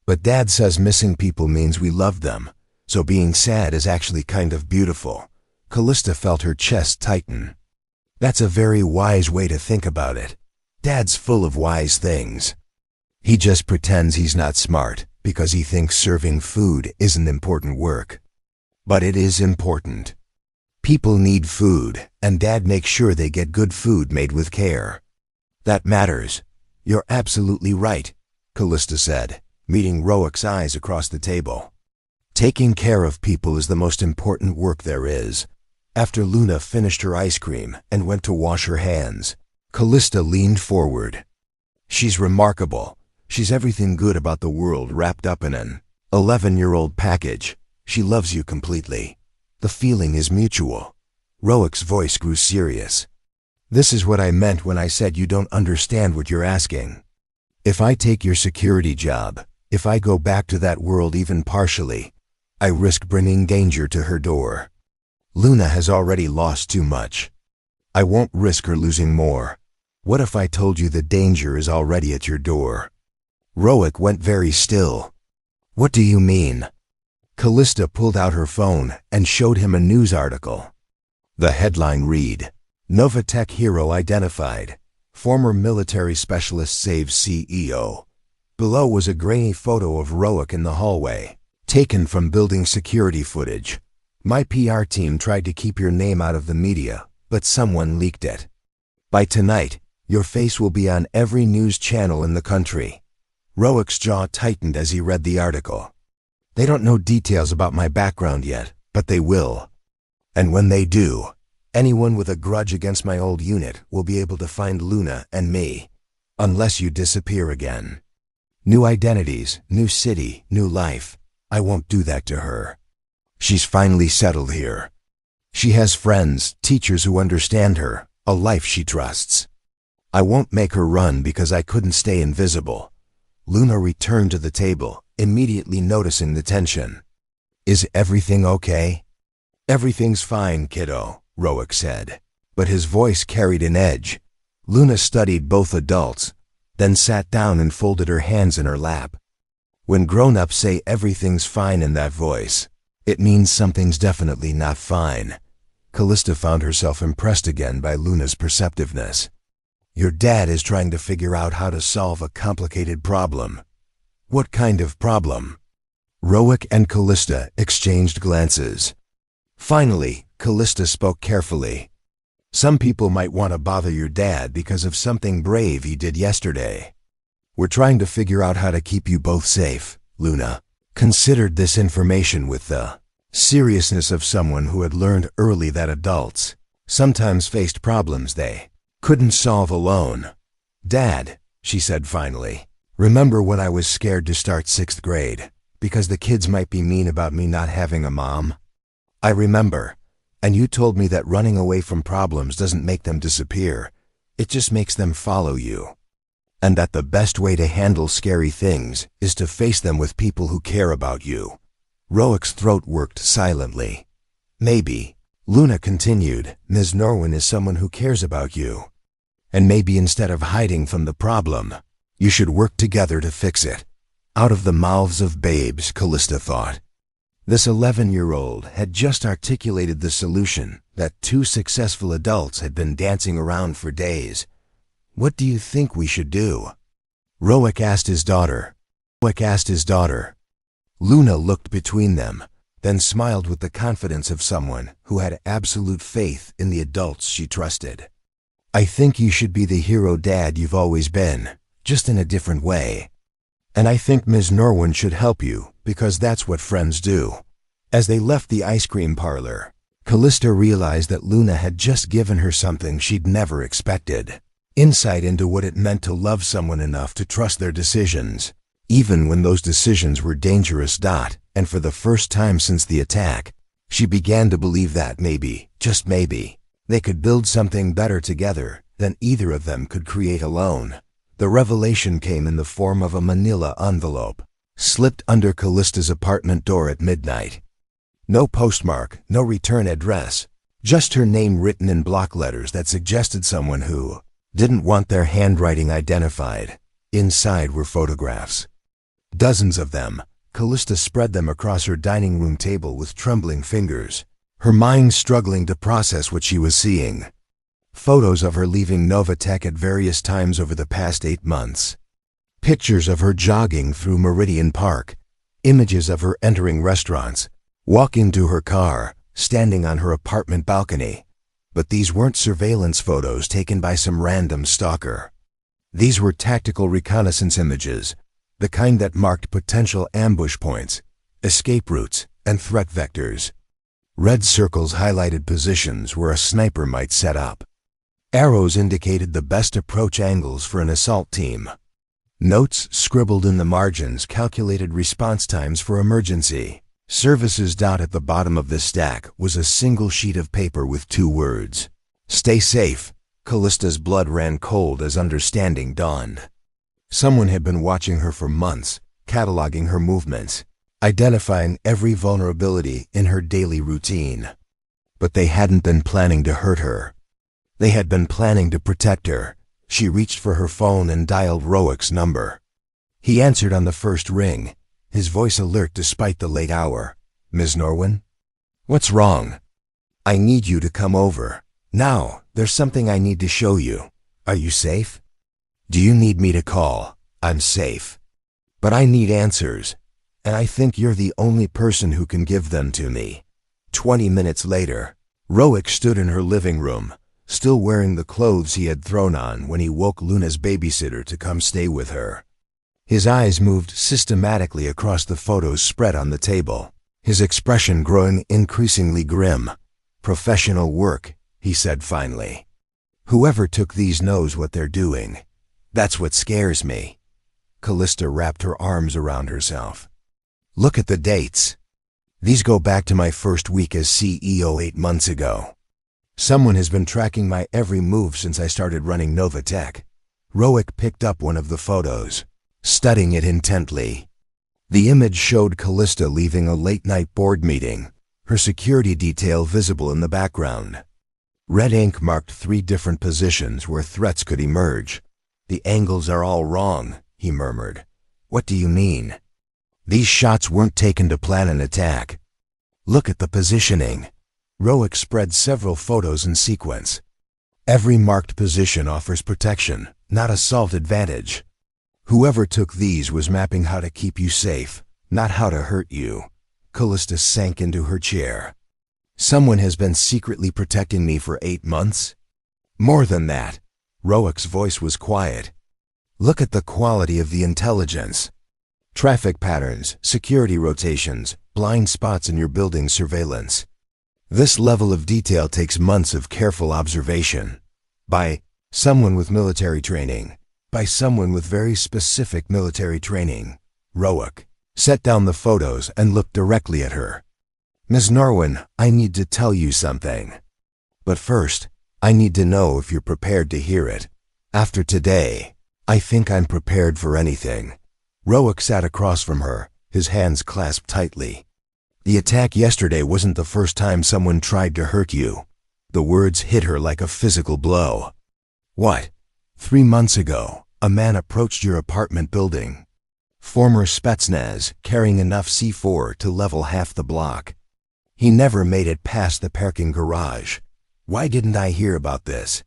But Dad says missing people means we love them, so being sad is actually kind of beautiful." Callista felt her chest tighten. "That's a very wise way to think about it. Dad's full of wise things. He just pretends he's not smart because he thinks serving food isn't important work. But it is important. People need food, and Dad makes sure they get good food made with care. That matters." "You're absolutely right," Callista said, meeting Roic's eyes across the table. "Taking care of people is the most important work there is." After Luna finished her ice cream and went to wash her hands, Callista leaned forward. "She's remarkable. She's everything good about the world wrapped up in an 11-year-old package. She loves you completely. The feeling is mutual." Roic's voice grew serious. "This is what I meant when I said you don't understand what you're asking. If I take your security job, if I go back to that world even partially, I risk bringing danger to her door. Luna has already lost too much. I won't risk her losing more. What if I told you the danger is already at your door?" Roic went very still. "What do you mean?" Callista pulled out her phone and showed him a news article. The headline read, "Novatech hero identified. Former military specialist saves CEO." Below was a grainy photo of Roic in the hallway, taken from building security footage. "My PR team tried to keep your name out of the media, but someone leaked it. By tonight, your face will be on every news channel in the country." Roic's jaw tightened as he read the article. "They don't know details about my background yet, but they will. And when they do, anyone with a grudge against my old unit will be able to find Luna and me, unless you disappear again. New identities, new city, new life. I won't do that to her. She's finally settled here. She has friends, teachers who understand her, a life she trusts. I won't make her run because I couldn't stay invisible." Luna returned to the table, immediately noticing the tension. "Is everything okay?" "Everything's fine, kiddo," Roic said, but his voice carried an edge. Luna studied both adults, then sat down and folded her hands in her lap. When grown-ups say everything's fine in that voice, it means something's definitely not fine. Callista found herself impressed again by Luna's perceptiveness. "Your dad is trying to figure out how to solve a complicated problem." "What kind of problem?" Roic and Callista exchanged glances. Finally, Callista spoke carefully. "Some people might want to bother your dad because of something brave he did yesterday. We're trying to figure out how to keep you both safe." Luna considered this information with the seriousness of someone who had learned early that adults sometimes faced problems they couldn't solve alone. "Dad," she said finally, "remember when I was scared to start 6th grade because the kids might be mean about me not having a mom? I remember, and you told me that running away from problems doesn't make them disappear, it just makes them follow you. And that the best way to handle scary things is to face them with people who care about you." Roic's throat worked silently. "Maybe," Luna continued, "Ms. Norwin is someone who cares about you. And maybe instead of hiding from the problem, you should work together to fix it." Out of the mouths of babes, Callista thought. This 11-year-old had just articulated the solution that two successful adults had been dancing around for days. "What do you think we should do?" Rowick asked his daughter. Luna looked between them, then smiled with the confidence of someone who had absolute faith in the adults she trusted. "I think you should be the hero dad you've always been, just in a different way. And I think Ms. Norwin should help you, because that's what friends do." As they left the ice cream parlor, Callista realized that Luna had just given her something she'd never expected. Insight into what it meant to love someone enough to trust their decisions, even when those decisions were dangerous. And for the first time since the attack, she began to believe that maybe, just maybe, they could build something better together than either of them could create alone. The revelation came in the form of a manila envelope, slipped under Callista's apartment door at midnight. No postmark, no return address, just her name written in block letters that suggested someone who didn't want their handwriting identified. Inside were photographs. Dozens of them. Callista spread them across her dining room table with trembling fingers, her mind struggling to process what she was seeing. Photos of her leaving Novatech at various times over the past 8 months. Pictures of her jogging through Meridian Park. Images of her entering restaurants, walking to her car, standing on her apartment balcony. But these weren't surveillance photos taken by some random stalker. These were tactical reconnaissance images, the kind that marked potential ambush points, escape routes, and threat vectors. Red circles highlighted positions where a sniper might set up. Arrows indicated the best approach angles for an assault team. Notes scribbled in the margins calculated response times for emergency services. At the bottom of this stack was a single sheet of paper with 2 words. "Stay safe." Callista's blood ran cold as understanding dawned. Someone had been watching her for months, cataloging her movements, identifying every vulnerability in her daily routine. But they hadn't been planning to hurt her. They had been planning to protect her. She reached for her phone and dialed Rowick's number. He answered on the first ring, his voice alert despite the late hour. "Ms. Norwin? What's wrong?" "I need you to come over. Now, there's something I need to show you. Are you safe?" "Do you need me to call?" "I'm safe. But I need answers, and I think you're the only person who can give them to me." 20 minutes later, Rowick stood in her living room, still wearing the clothes he had thrown on when he woke Luna's babysitter to come stay with her. His eyes moved systematically across the photos spread on the table, his expression growing increasingly grim. "Professional work," he said finally. "Whoever took these knows what they're doing. That's what scares me." Callista wrapped her arms around herself. "Look at the dates. These go back to my first week as CEO 8 months ago. Someone has been tracking my every move since I started running Novatech." Rowick picked up one of the photos, studying it intently. The image showed Callista leaving a late-night board meeting, her security detail visible in the background. Red ink marked 3 different positions where threats could emerge. "The angles are all wrong," he murmured. "What do you mean?" "These shots weren't taken to plan an attack. Look at the positioning." Rowick spread several photos in sequence. "Every marked position offers protection, not assault advantage. Whoever took these was mapping how to keep you safe, not how to hurt you." Callista sank into her chair. "Someone has been secretly protecting me for 8 months? More than that." Rowick's voice was quiet. "Look at the quality of the intelligence. Traffic patterns, security rotations, blind spots in your building's surveillance. This level of detail takes months of careful observation. By someone with military training. By someone with very specific military training." Rowick set down the photos and looked directly at her. "Ms. Norwin, I need to tell you something. But first, I need to know if you're prepared to hear it. After today, I think I'm prepared for anything." Rowick sat across from her, his hands clasped tightly. "The attack yesterday wasn't the first time someone tried to hurt you." The words hit her like a physical blow. "What? 3 months ago, a man approached your apartment building. Former Spetsnaz, carrying enough C4 to level half the block. He never made it past the parking garage. Why didn't I hear about this?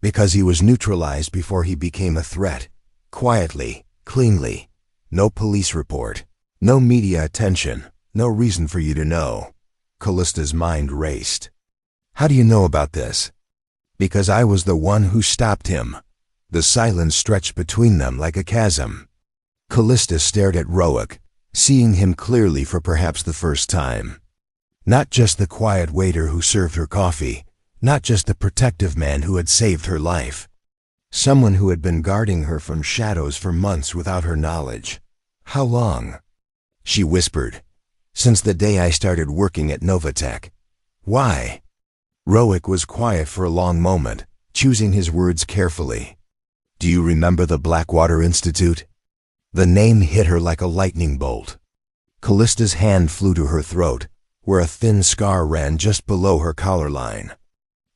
Because he was neutralized before he became a threat. Quietly, cleanly. No police report. No media attention. No reason for you to know. Callista's mind raced. How do you know about this? Because I was the one who stopped him. The silence stretched between them like a chasm. Callista stared at Roic, seeing him clearly for perhaps the first time. Not just the quiet waiter who served her coffee, not just the protective man who had saved her life. Someone who had been guarding her from shadows for months without her knowledge. How long? She whispered. Since the day I started working at Novatech. Why? Roic was quiet for a long moment, choosing his words carefully. Do you remember the Blackwater Institute? The name hit her like a lightning bolt. Callista's hand flew to her throat, where a thin scar ran just below her collar line.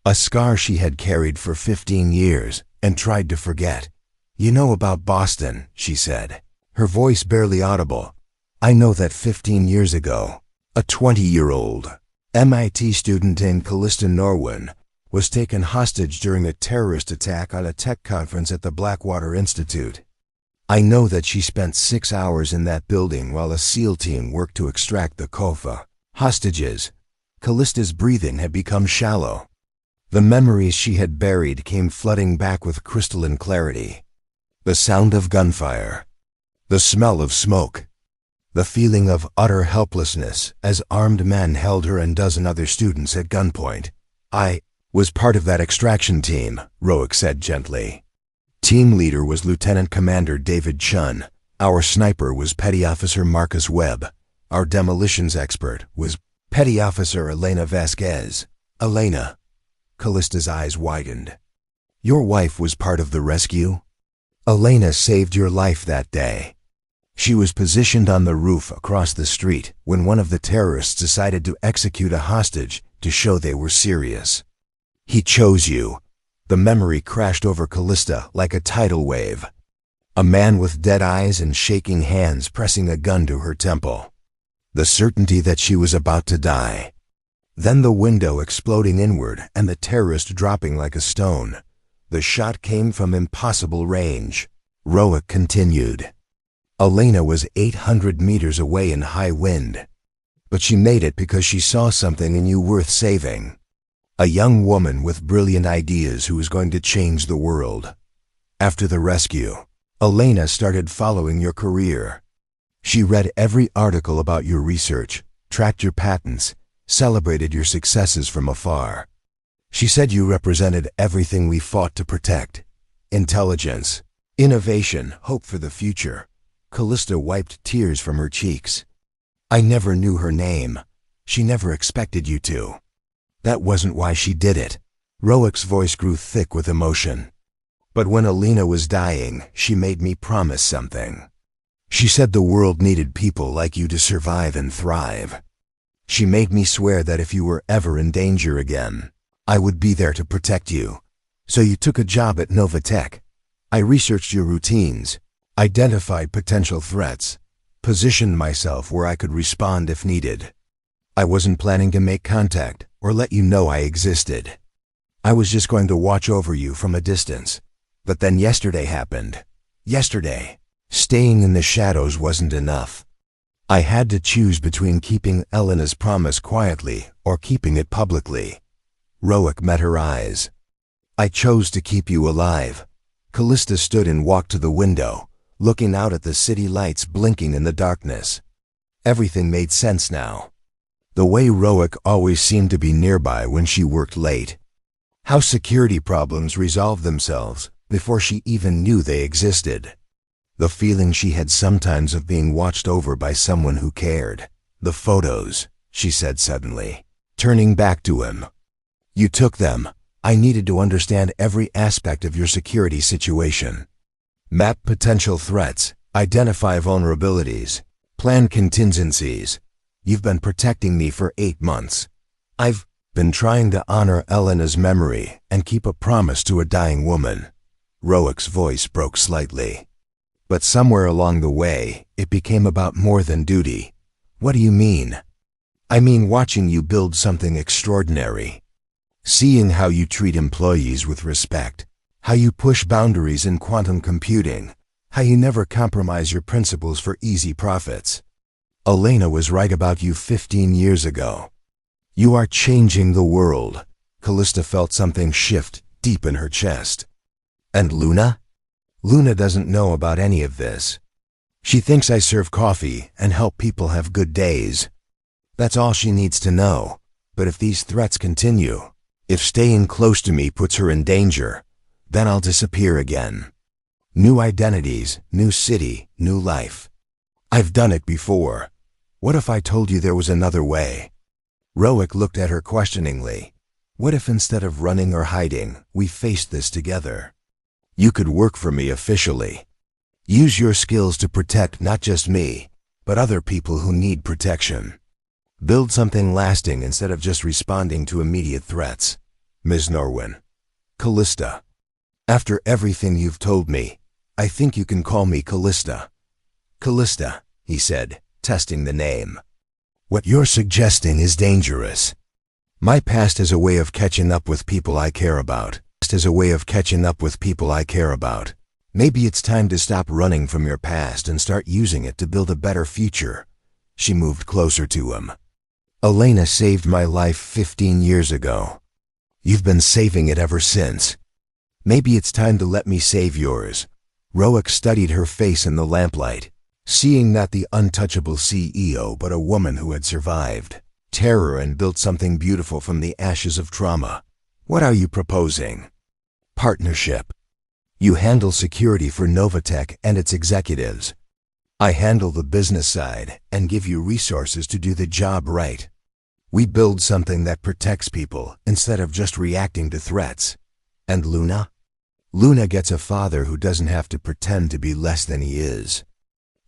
A scar she had carried for 15 years and tried to forget. You know about Boston, she said, her voice barely audible. I know that 15 years ago, a 20-year-old MIT student named Callista Norwin was taken hostage during a terrorist attack on a tech conference at the Blackwater Institute. I know that she spent 6 hours in that building while a SEAL team worked to extract the COFA hostages. Callista's breathing had become shallow. The memories she had buried came flooding back with crystalline clarity. The sound of gunfire. The smell of smoke. The feeling of utter helplessness as armed men held her and dozen other students at gunpoint. I was part of that extraction team, Roic said gently. Team leader was Lieutenant Commander David Chun. Our sniper was Petty Officer Marcus Webb. Our demolitions expert was Petty Officer Elena Vasquez. Elena. Callista's eyes widened. Your wife was part of the rescue? Elena saved your life that day. She was positioned on the roof across the street when one of the terrorists decided to execute a hostage to show they were serious. He chose you. The memory crashed over Callista like a tidal wave. A man with dead eyes and shaking hands pressing a gun to her temple. The certainty that she was about to die. Then the window exploding inward and the terrorist dropping like a stone. The shot came from impossible range. Roic continued. Elena was 800 meters away in high wind. But she made it because she saw something in you worth saving. A young woman with brilliant ideas who was going to change the world. After the rescue, Elena started following your career. She read every article about your research, tracked your patents, celebrated your successes from afar. She said you represented everything we fought to protect. Intelligence, innovation, hope for the future. Callista wiped tears from her cheeks. I never knew her name. She never expected you to. That wasn't why she did it. Roic's voice grew thick with emotion. But when Elena was dying, she made me promise something. She said the world needed people like you to survive and thrive. She made me swear that if you were ever in danger again, I would be there to protect you. So you took a job at Novatech. I researched your routines, identified potential threats, positioned myself where I could respond if needed. I wasn't planning to make contact or let you know I existed. I was just going to watch over you from a distance. But then yesterday happened. Yesterday. Staying in the shadows wasn't enough. I had to choose between keeping Elena's promise quietly or keeping it publicly. Roic met her eyes. I chose to keep you alive. Callista stood and walked to the window, looking out at the city lights blinking in the darkness. Everything made sense now. The way Roic always seemed to be nearby when she worked late. How security problems resolved themselves before she even knew they existed. The feeling she had sometimes of being watched over by someone who cared. The photos, she said suddenly, turning back to him. You took them. I needed to understand every aspect of your security situation. Map potential threats, identify vulnerabilities, plan contingencies. You've been protecting me for 8 months. I've been trying to honor Elena's memory and keep a promise to a dying woman. Roic's voice broke slightly. But somewhere along the way, it became about more than duty. What do you mean? I mean watching you build something extraordinary. Seeing how you treat employees with respect, how you push boundaries in quantum computing, how you never compromise your principles for easy profits. Elena was right about you 15 years ago. You are changing the world. Callista felt something shift deep in her chest. And Luna? Luna doesn't know about any of this. She thinks I serve coffee and help people have good days. That's all she needs to know. But if these threats continue, if staying close to me puts her in danger, then I'll disappear again. New identities, new city, new life. I've done it before. What if I told you there was another way? Roic looked at her questioningly. What if instead of running or hiding, we faced this together? You could work for me officially. Use your skills to protect not just me, but other people who need protection. Build something lasting instead of just responding to immediate threats. Ms. Norwin. Callista. After everything you've told me, I think you can call me Callista. Callista, he said, testing the name. What you're suggesting is dangerous. My past is a way of catching up with people I care about. Maybe it's time to stop running from your past and start using it to build a better future. She moved closer to him. Elena saved my life 15 years ago. You've been saving it ever since. Maybe it's time to let me save yours. Roic studied her face in the lamplight, seeing not the untouchable CEO but a woman who had survived terror and built something beautiful from the ashes of trauma. What are you proposing? Partnership. You handle security for Novatech and its executives. I handle the business side and give you resources to do the job right. We build something that protects people instead of just reacting to threats. And Luna? Luna gets a father who doesn't have to pretend to be less than he is.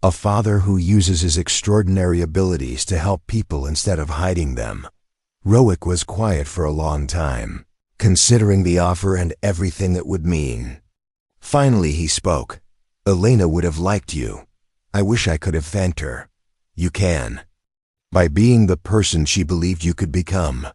A father who uses his extraordinary abilities to help people instead of hiding them. Roic was quiet for a long time, considering the offer and everything it would mean. Finally he spoke. Elena would have liked you. I wish I could have thanked her. You can. By being the person she believed you could become.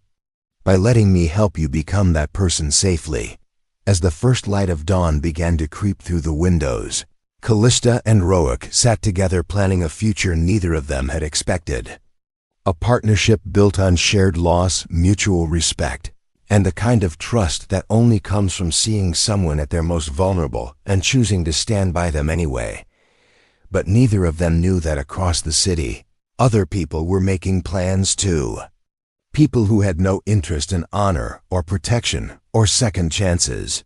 By letting me help you become that person safely. As the first light of dawn began to creep through the windows, Callista and Roic sat together planning a future neither of them had expected. A partnership built on shared loss, mutual respect, and the kind of trust that only comes from seeing someone at their most vulnerable and choosing to stand by them anyway. But neither of them knew that across the city, other people were making plans too. People who had no interest in honor or protection or second chances.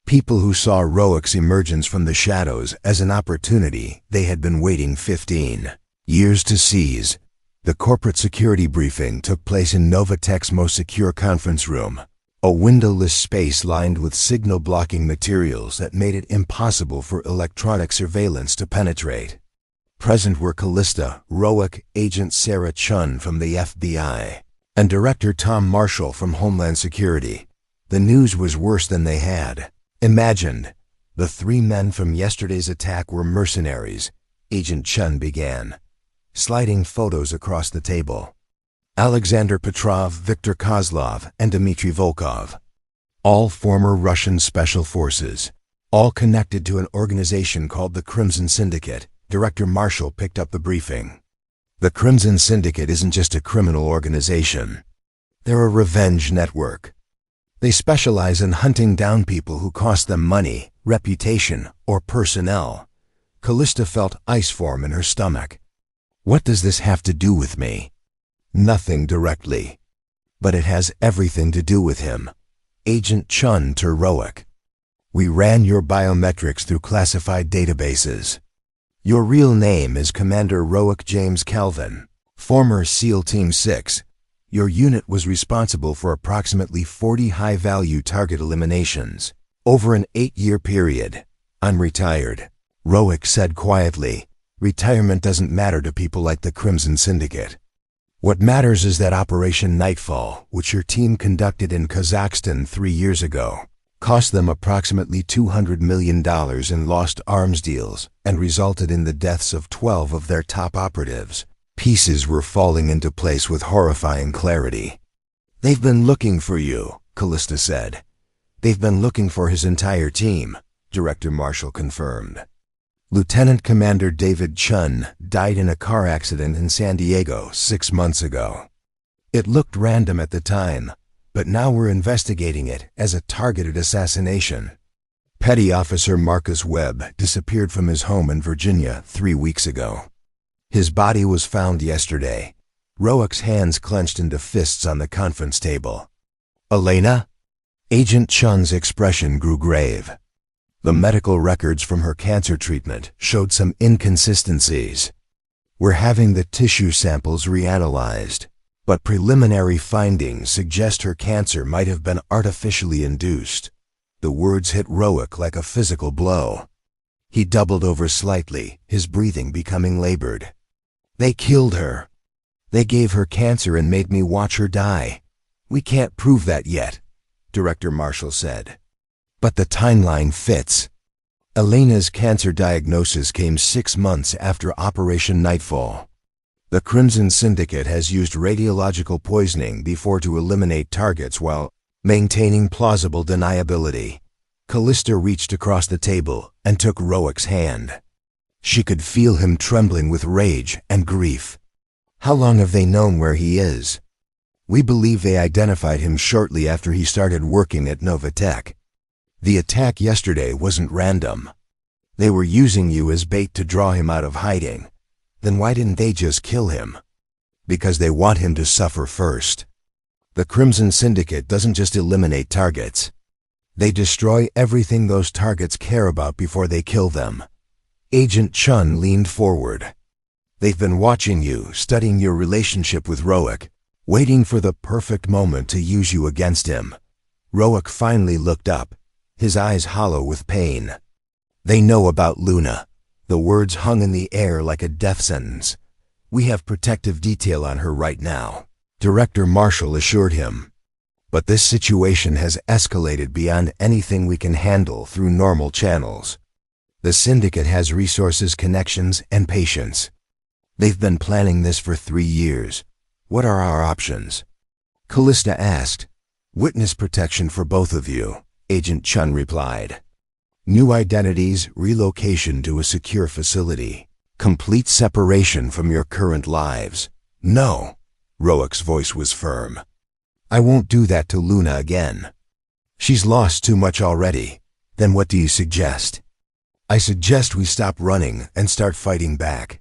People who saw Roic's emergence from the shadows as an opportunity they had been waiting 15 years to seize. The corporate security briefing took place in Novatech's most secure conference room, a windowless space lined with signal-blocking materials that made it impossible for electronic surveillance to penetrate. Present were Callista, Roic, Agent Sarah Chun from the FBI, and Director Tom Marshall from Homeland Security. The news was worse than they had imagined. The three men from yesterday's attack were mercenaries, Agent Chun began, sliding photos across the table. Alexander Petrov, Viktor Kozlov, and Dmitry Volkov. All former Russian special forces, all connected to an organization called the Crimson Syndicate. Director Marshall picked up the briefing. The Crimson Syndicate isn't just a criminal organization. They're a revenge network. They specialize in hunting down people who cost them money, reputation, or personnel. Callista felt ice form in her stomach. What does this have to do with me? Nothing directly. But it has everything to do with him. Agent Chun to Roic. We ran your biometrics through classified databases. Your real name is Commander Roic James Calvin, former SEAL Team 6. Your unit was responsible for approximately 40 high-value target eliminations over an 8-year period. I'm retired, Roic said quietly. Retirement doesn't matter to people like the Crimson Syndicate. What matters is that Operation Nightfall, which your team conducted in Kazakhstan 3 years ago. cost them approximately $200 million in lost arms deals, and resulted in the deaths of 12 of their top operatives. Pieces were falling into place with horrifying clarity. "They've been looking for you," Callista said. "They've been looking for his entire team," Director Marshall confirmed. Lieutenant Commander David Chun died in a car accident in San Diego 6 months ago. It looked random at the time, but now we're investigating it as a targeted assassination. Petty Officer Marcus Webb disappeared from his home in Virginia 3 weeks ago. His body was found yesterday, Rowick's hands clenched into fists on the conference table. "Elena?" Agent Chun's expression grew grave. The medical records from her cancer treatment showed some inconsistencies. "We're having the tissue samples reanalyzed, but preliminary findings suggest her cancer might have been artificially induced." The words hit Rowick like a physical blow. He doubled over slightly, his breathing becoming labored. "They killed her. They gave her cancer and made me watch her die. We can't prove that yet," Director Marshall said. "But the timeline fits." Elena's cancer diagnosis came 6 months after Operation Nightfall. The Crimson Syndicate has used radiological poisoning before to eliminate targets while maintaining plausible deniability. Callista reached across the table and took Rowick's hand. She could feel him trembling with rage and grief. "How long have they known where he is?" "We believe they identified him shortly after he started working at Novatech. The attack yesterday wasn't random. They were using you as bait to draw him out of hiding. Then why didn't they just kill him?" "Because they want him to suffer first. The Crimson Syndicate doesn't just eliminate targets. They destroy everything those targets care about before they kill them." Agent Chun leaned forward. "They've been watching you, studying your relationship with Rowick, waiting for the perfect moment to use you against him." Rowick finally looked up, his eyes hollow with pain. "They know about Luna." The words hung in the air like a death sentence. "We have protective detail on her right now," Director Marshall assured him. "But this situation has escalated beyond anything we can handle through normal channels. The Syndicate has resources, connections, and patience. They've been planning this for 3 years. What are our options?" Callista asked. "Witness protection for both of you," Agent Chun replied. "New identities, relocation to a secure facility, complete separation from your current lives." "No," Rowick's voice was firm. "I won't do that to Luna again. She's lost too much already. Then what do you suggest?" "I suggest we stop running and start fighting back."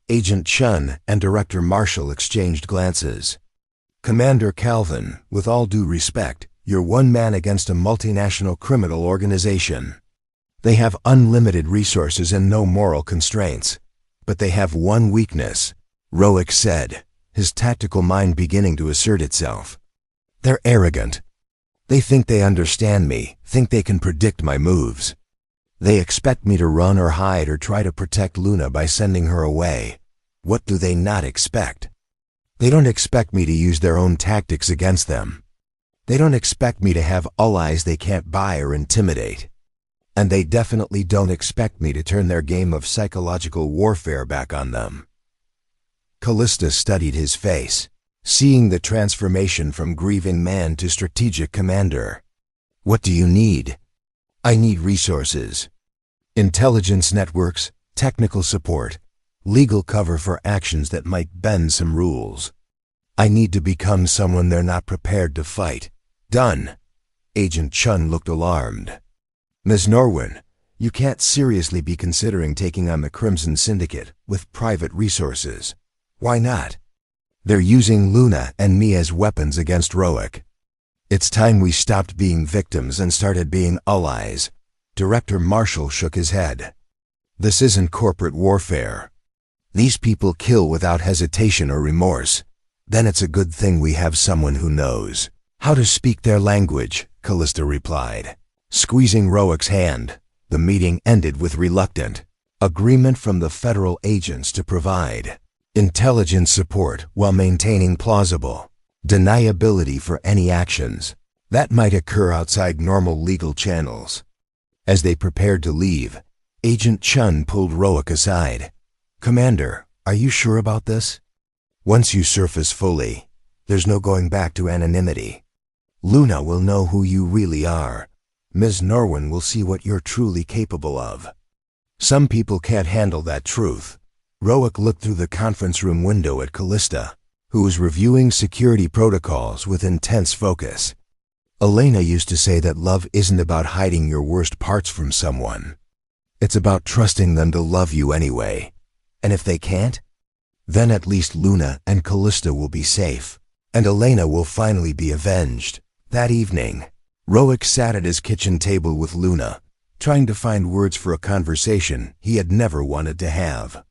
Agent Chun and Director Marshall exchanged glances. "Commander Calvin, with all due respect, you're one man against a multinational criminal organization. They have unlimited resources and no moral constraints. But they have one weakness," Rowick said, his tactical mind beginning to assert itself. "They're arrogant. They think they understand me, think they can predict my moves. They expect me to run or hide or try to protect Luna by sending her away. What do they not expect? They don't expect me to use their own tactics against them. They don't expect me to have allies they can't buy or intimidate. And they definitely don't expect me to turn their game of psychological warfare back on them." Callista studied his face, seeing the transformation from grieving man to strategic commander. "What do you need?" "I need resources. Intelligence networks, technical support, legal cover for actions that might bend some rules. I need to become someone they're not prepared to fight." "Done." Agent Chun looked alarmed. "Ms. Norwin, you can't seriously be considering taking on the Crimson Syndicate with private resources." "Why not?" "They're using Luna and me as weapons against Rowick. It's time we stopped being victims and started being allies." Director Marshall shook his head. "This isn't corporate warfare. These people kill without hesitation or remorse. Then it's a good thing we have someone who knows how to speak their language," Callista replied. Squeezing Rowick's hand, the meeting ended with reluctant agreement from the federal agents to provide intelligence support while maintaining plausible deniability for any actions That might occur outside normal legal channels. As they prepared to leave, Agent Chun pulled Roic aside. "Commander, are you sure about this? Once you surface fully, there's no going back to anonymity. Luna will know who you really are. Ms. Norwin will see what you're truly capable of." "Some people can't handle that truth." Roic looked through the conference room window at Callista, who was reviewing security protocols with intense focus. "Elena used to say that love isn't about hiding your worst parts from someone. It's about trusting them to love you anyway. And if they can't, then at least Luna and Callista will be safe, and Elena will finally be avenged." That evening, Roic sat at his kitchen table with Luna, trying to find words for a conversation he had never wanted to have.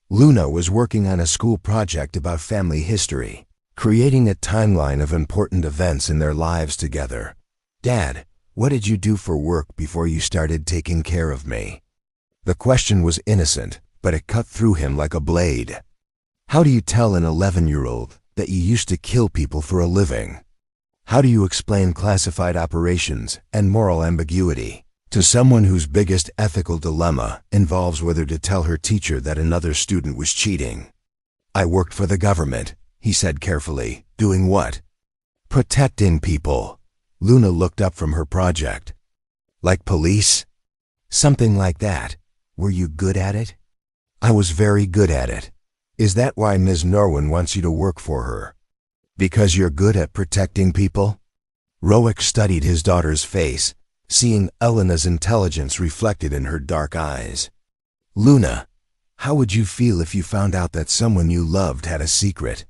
Luna was working on a school project about family history, creating a timeline of important events in their lives together. "Dad, what did you do for work before you started taking care of me?" The question was innocent, but it cut through him like a blade. How do you tell an 11-year-old that you used to kill people for a living? How do you explain classified operations and moral ambiguity to someone whose biggest ethical dilemma involves whether to tell her teacher that another student was cheating? "I worked for the government," he said carefully. "Doing what?" "Protecting people." Luna looked up from her project. "Like police?" "Something like that. Were you good at it?" "I was very good at it." "Is that why Ms. Norwin wants you to work for her? Because you're good at protecting people?" Roic studied his daughter's face, seeing Elena's intelligence reflected in her dark eyes. "Luna, how would you feel if you found out that someone you loved had a secret?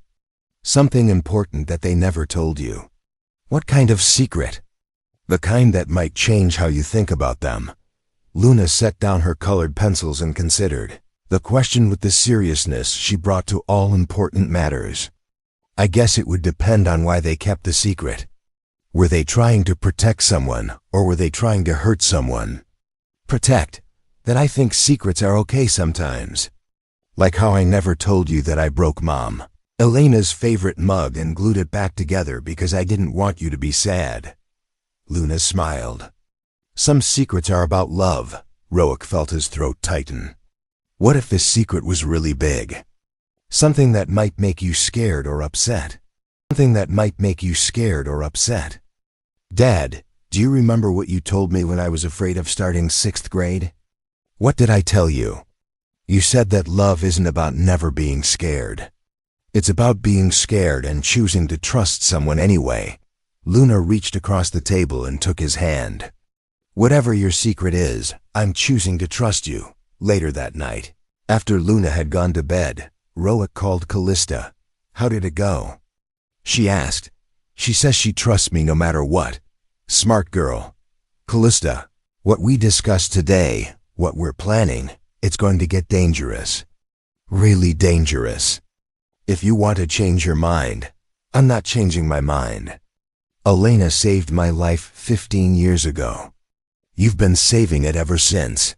Something important that they never told you?" "What kind of secret?" "The kind that might change how you think about them." Luna set down her colored pencils and considered the question with the seriousness she brought to all important matters. "I guess it would depend on why they kept the secret. Were they trying to protect someone, or were they trying to hurt someone?" "Protect. Then I think secrets are okay sometimes. Like how I never told you that I broke Mom, Elena's favorite mug, and glued it back together because I didn't want you to be sad." Luna smiled. "Some secrets are about love." Roic felt his throat tighten. "What if this secret was really big? Something that might make you scared or upset. Something that might make you scared or upset. Dad, do you remember what you told me when I was afraid of starting 6th grade? What did I tell you? You said that love isn't about never being scared. It's about being scared and choosing to trust someone anyway." Luna reached across the table and took his hand. "Whatever your secret is, I'm choosing to trust you." Later that night, after Luna had gone to bed, Roic called Callista. "How did it go?" she asked. "She says she trusts me no matter what." "Smart girl." "Callista, what we discussed today, what we're planning, it's going to get dangerous. Really dangerous. If you want to change your mind, I'm not changing my mind. Elena saved my life 15 years ago. You've been saving it ever since.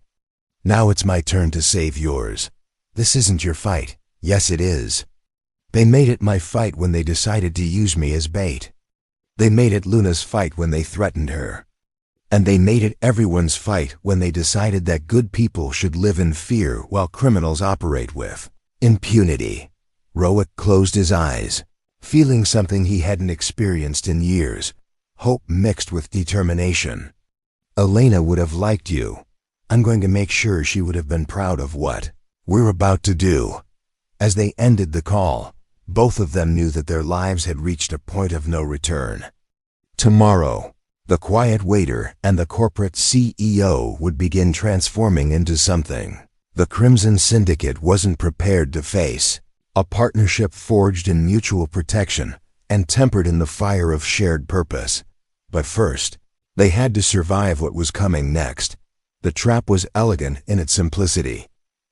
Now it's my turn to save yours. This isn't your fight." "Yes, it is. They made it my fight when they decided to use me as bait. They made it Luna's fight when they threatened her. And they made it everyone's fight when they decided that good people should live in fear while criminals operate with impunity." Roic closed his eyes, feeling something he hadn't experienced in years, hope mixed with determination. "Elena would have liked you. I'm going to make sure she would have been proud of what we're about to do." As they ended the call, both of them knew that their lives had reached a point of no return. Tomorrow, the quiet waiter and the corporate CEO would begin transforming into something the Crimson Syndicate wasn't prepared to face, a partnership forged in mutual protection and tempered in the fire of shared purpose. But first, they had to survive what was coming next. The trap was elegant in its simplicity.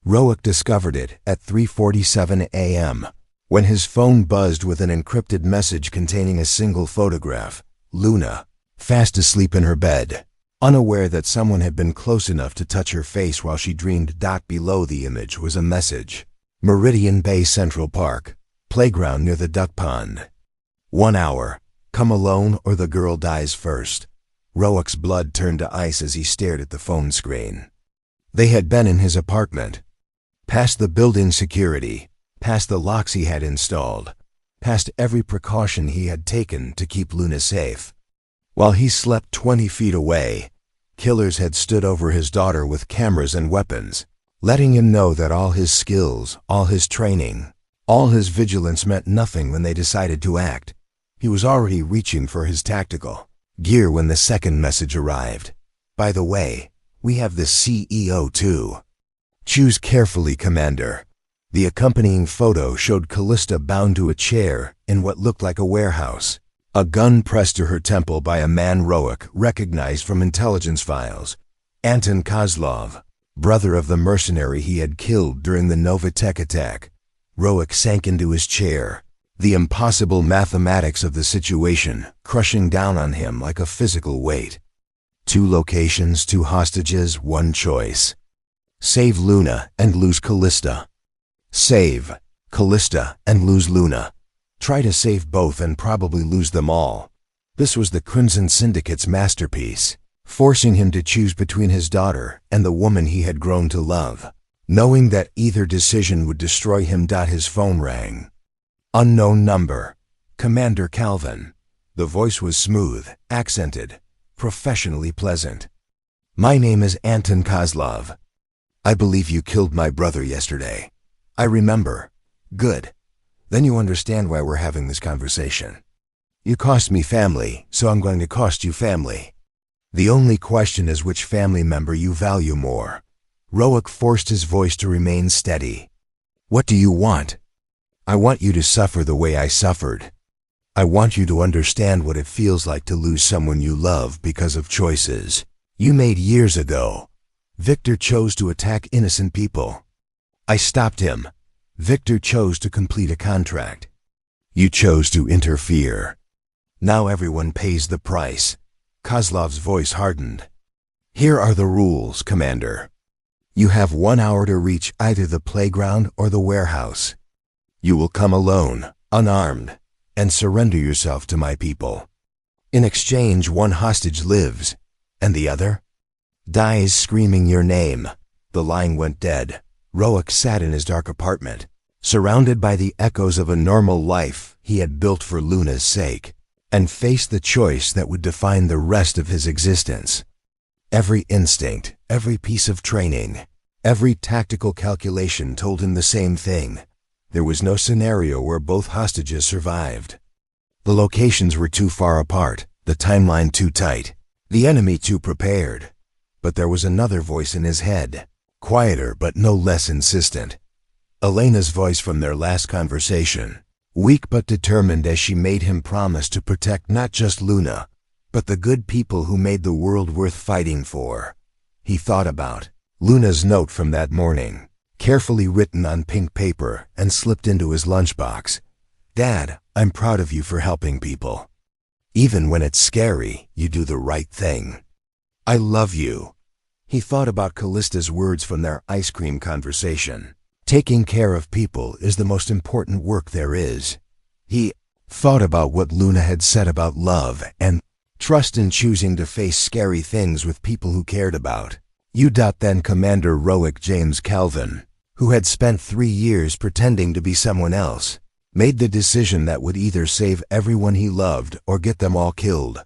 Roic discovered it at 3:47 a.m. when his phone buzzed with an encrypted message containing a single photograph. Luna, fast asleep in her bed, unaware that someone had been close enough to touch her face while she dreamed. Below the image was a message. Meridian Bay Central Park, playground near the duck pond. 1 hour, Come alone or the girl dies first. Rowick's blood turned to ice as he stared at the phone screen. They had been in his apartment. Past the building security, past the locks he had installed, past every precaution he had taken to keep Luna safe. While he slept 20 feet away, killers had stood over his daughter with cameras and weapons, letting him know that all his skills, all his training, all his vigilance meant nothing when they decided to act. He was already reaching for his tactical gear when the second message arrived. By the way, we have the CEO too. Choose carefully, Commander. The accompanying photo showed Callista bound to a chair in what looked like a warehouse, a gun pressed to her temple by a man Rowick recognized from intelligence files, Anton Kozlov, brother of the mercenary he had killed during the Novatech attack. Rowick sank into his chair, the impossible mathematics of the situation crushing down on him like a physical weight. 2 locations, 2 hostages, 1 choice. Save Luna and lose Callista. Save Callista and lose Luna. Try to save both and probably lose them all. This was the Crimson Syndicate's masterpiece, forcing him to choose between his daughter and the woman he had grown to love. Knowing that either decision would destroy him, his phone rang. Unknown number. Commander Calvin. The voice was smooth, accented, professionally pleasant. My name is Anton Kozlov. I believe you killed my brother yesterday. I remember. Good. Then you understand why we're having this conversation. You cost me family, so I'm going to cost you family. The only question is which family member you value more. Rowick forced his voice to remain steady. What do you want? I want you to suffer the way I suffered. I want you to understand what it feels like to lose someone you love because of choices you made years ago. Victor chose to attack innocent people. I stopped him. Victor chose to complete a contract. You chose to interfere. Now everyone pays the price. Kozlov's voice hardened. Here are the rules, Commander. You have 1 hour to reach either the playground or the warehouse. You will come alone, unarmed, and surrender yourself to my people. In exchange, 1 hostage lives, and the other dies screaming your name. The line went dead. Rowick sat in his dark apartment, surrounded by the echoes of a normal life he had built for Luna's sake, and faced the choice that would define the rest of his existence. Every instinct, every piece of training, every tactical calculation told him the same thing. There was no scenario where both hostages survived. The locations were too far apart, the timeline too tight, the enemy too prepared. But there was another voice in his head, quieter but no less insistent. Elena's voice from their last conversation, weak but determined as she made him promise to protect not just Luna, but the good people who made the world worth fighting for. He thought about Luna's note from that morning, carefully written on pink paper and slipped into his lunchbox. Dad, I'm proud of you for helping people. Even when it's scary, you do the right thing. I love you. He thought about Callista's words from their ice cream conversation. Taking care of people is the most important work there is. He thought about what Luna had said about love and trust in choosing to face scary things with people who cared about. Then Commander Rowick James Calvin, who had spent 3 years pretending to be someone else, made the decision that would either save everyone he loved or get them all killed.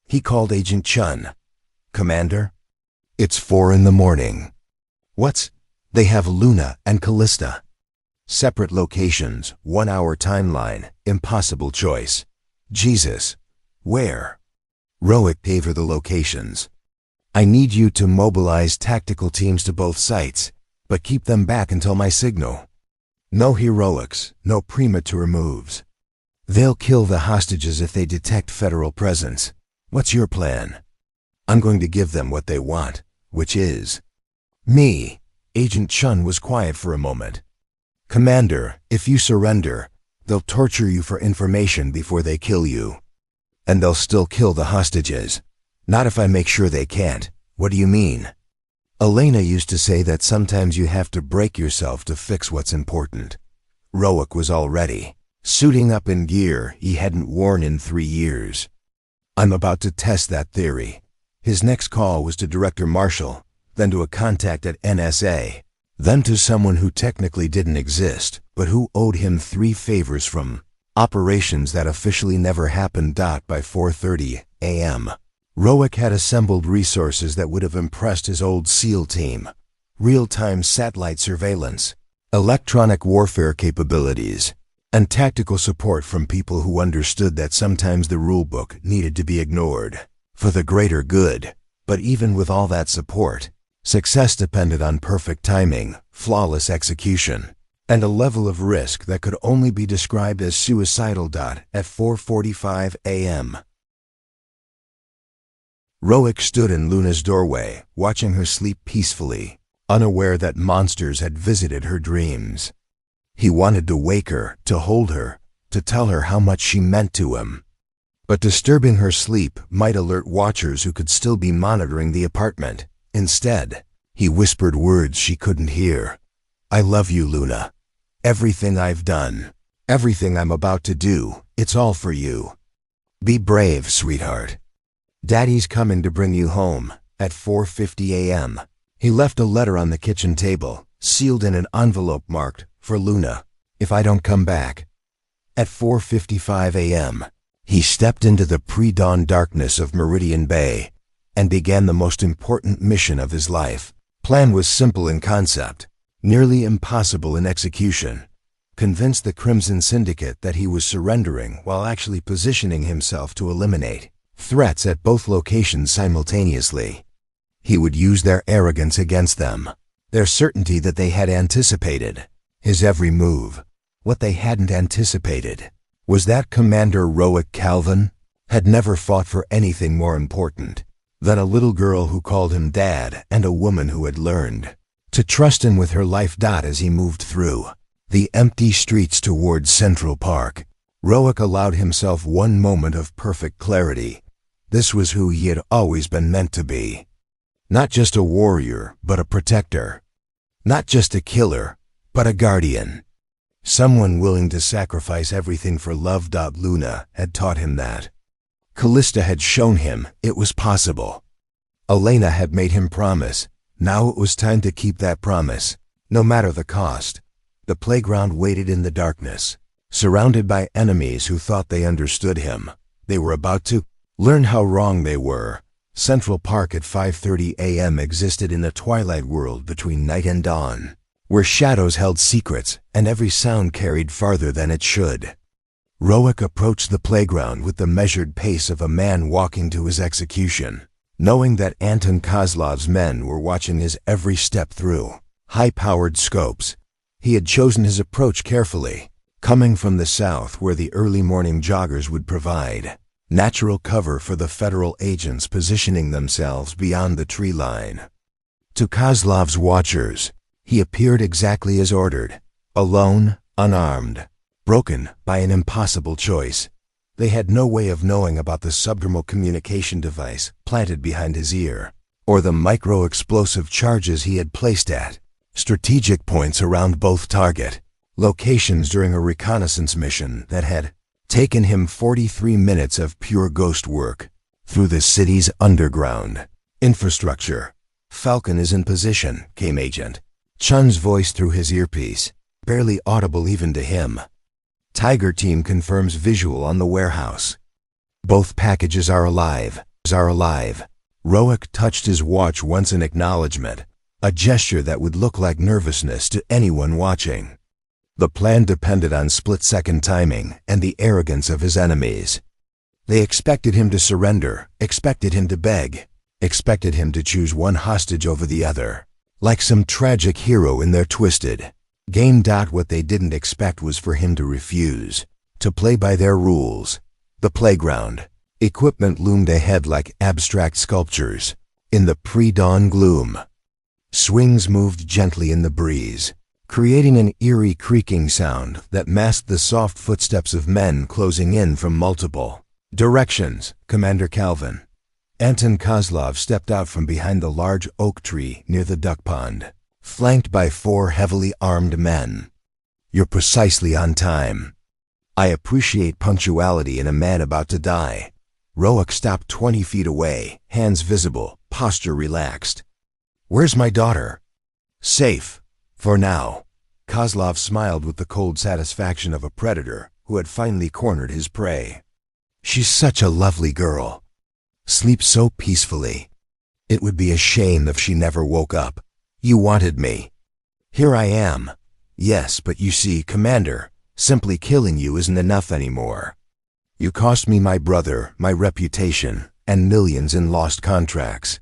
He called Agent Chun. Commander? It's 4 in the morning. What's? They have Luna and Callista. Separate locations, 1 hour timeline, impossible choice. Jesus. Where? Rowick gave her the locations. I need you to mobilize tactical teams to both sites, but keep them back until my signal. No heroics, no premature moves. They'll kill the hostages if they detect federal presence. What's your plan? I'm going to give them what they want, which is me. Agent Chun was quiet for a moment. Commander, if you surrender, they'll torture you for information before they kill you. And they'll still kill the hostages. Not if I make sure they can't. What do you mean? Elena used to say that sometimes you have to break yourself to fix what's important. Rowick was all ready. suiting up in gear he hadn't worn in 3 years. I'm about to test that theory. His next call was to Director Marshall, then to a contact at NSA, then to someone who technically didn't exist, but who owed him 3 favors from operations that officially never happened. By 4:30 a.m., Rowick had assembled resources that would have impressed his old SEAL team: real-time satellite surveillance, electronic warfare capabilities, and tactical support from people who understood that sometimes the rulebook needed to be ignored for the greater good. But even with all that support, success depended on perfect timing, flawless execution, and a level of risk that could only be described as suicidal. At 4:45 a.m., Rowick stood in Luna's doorway, watching her sleep peacefully, unaware that monsters had visited her dreams. He wanted to wake her, to hold her, to tell her how much she meant to him. But disturbing her sleep might alert watchers who could still be monitoring the apartment. Instead, he whispered words she couldn't hear. "I love you, Luna. Everything I've done, everything I'm about to do, it's all for you. Be brave, sweetheart. Daddy's coming to bring you home." At 4:50 a.m., he left a letter on the kitchen table, sealed in an envelope marked, "For Luna, if I don't come back." At 4:55 a.m., he stepped into the pre-dawn darkness of Meridian Bay and began the most important mission of his life. Plan was simple in concept, nearly impossible in execution. Convince the Crimson Syndicate that he was surrendering while actually positioning himself to eliminate threats at both locations simultaneously. He would use their arrogance against them, their certainty that they had anticipated his every move. What they hadn't anticipated was that Commander Rowick Calvin had never fought for anything more important than a little girl who called him Dad and a woman who had learned to trust him with her life. As he moved through the empty streets towards Central Park, Rowick allowed himself one moment of perfect clarity. This was who he had always been meant to be. Not just a warrior, but a protector. Not just a killer, but a guardian. Someone willing to sacrifice everything for love. Luna had taught him that. Callista had shown him it was possible. Elena had made him promise. Now it was time to keep that promise, no matter the cost. The playground waited in the darkness, surrounded by enemies who thought they understood him. They were about to learn how wrong they were. Central Park at 5:30 a.m. existed in a twilight world between night and dawn, where shadows held secrets and every sound carried farther than it should. Rowick approached the playground with the measured pace of a man walking to his execution, knowing that Anton Kozlov's men were watching his every step through high-powered scopes. He had chosen his approach carefully, coming from the south where the early morning joggers would provide natural cover for the federal agents positioning themselves beyond the tree line. To Kozlov's watchers, he appeared exactly as ordered, alone, unarmed, broken by an impossible choice. They had no way of knowing about the subdermal communication device planted behind his ear, or the micro-explosive charges he had placed at strategic points around both target locations during a reconnaissance mission that had taken him 43 minutes of pure ghost work through the city's underground infrastructure. "Falcon is in position," came Agent Chun's voice through his earpiece, barely audible even to him. "Tiger Team confirms visual on the warehouse. Both packages are alive. Rowick touched his watch once in acknowledgement, a gesture that would look like nervousness to anyone watching. The plan depended on split-second timing and the arrogance of his enemies. They expected him to surrender, expected him to beg, expected him to choose one hostage over the other, like some tragic hero in their twisted game. What they didn't expect was for him to refuse, to play by their rules. The playground equipment loomed ahead like abstract sculptures in the pre-dawn gloom. Swings moved gently in the breeze, creating an eerie creaking sound that masked the soft footsteps of men closing in from multiple directions. "Commander Calvin." Anton Kozlov stepped out from behind the large oak tree near the duck pond, flanked by 4 heavily armed men. "You're precisely on time. I appreciate punctuality in a man about to die. Roek stopped 20 feet away, hands visible, posture relaxed. Where's my daughter? Safe. For now. Kozlov smiled with the cold satisfaction of a predator who had finally cornered his prey. She's such a lovely girl. Sleeps so peacefully. It would be a shame if she never woke up. You wanted me. Here I am. Yes, but you see, Commander, simply killing you isn't enough anymore. You cost me my brother, my reputation, and millions in lost contracts.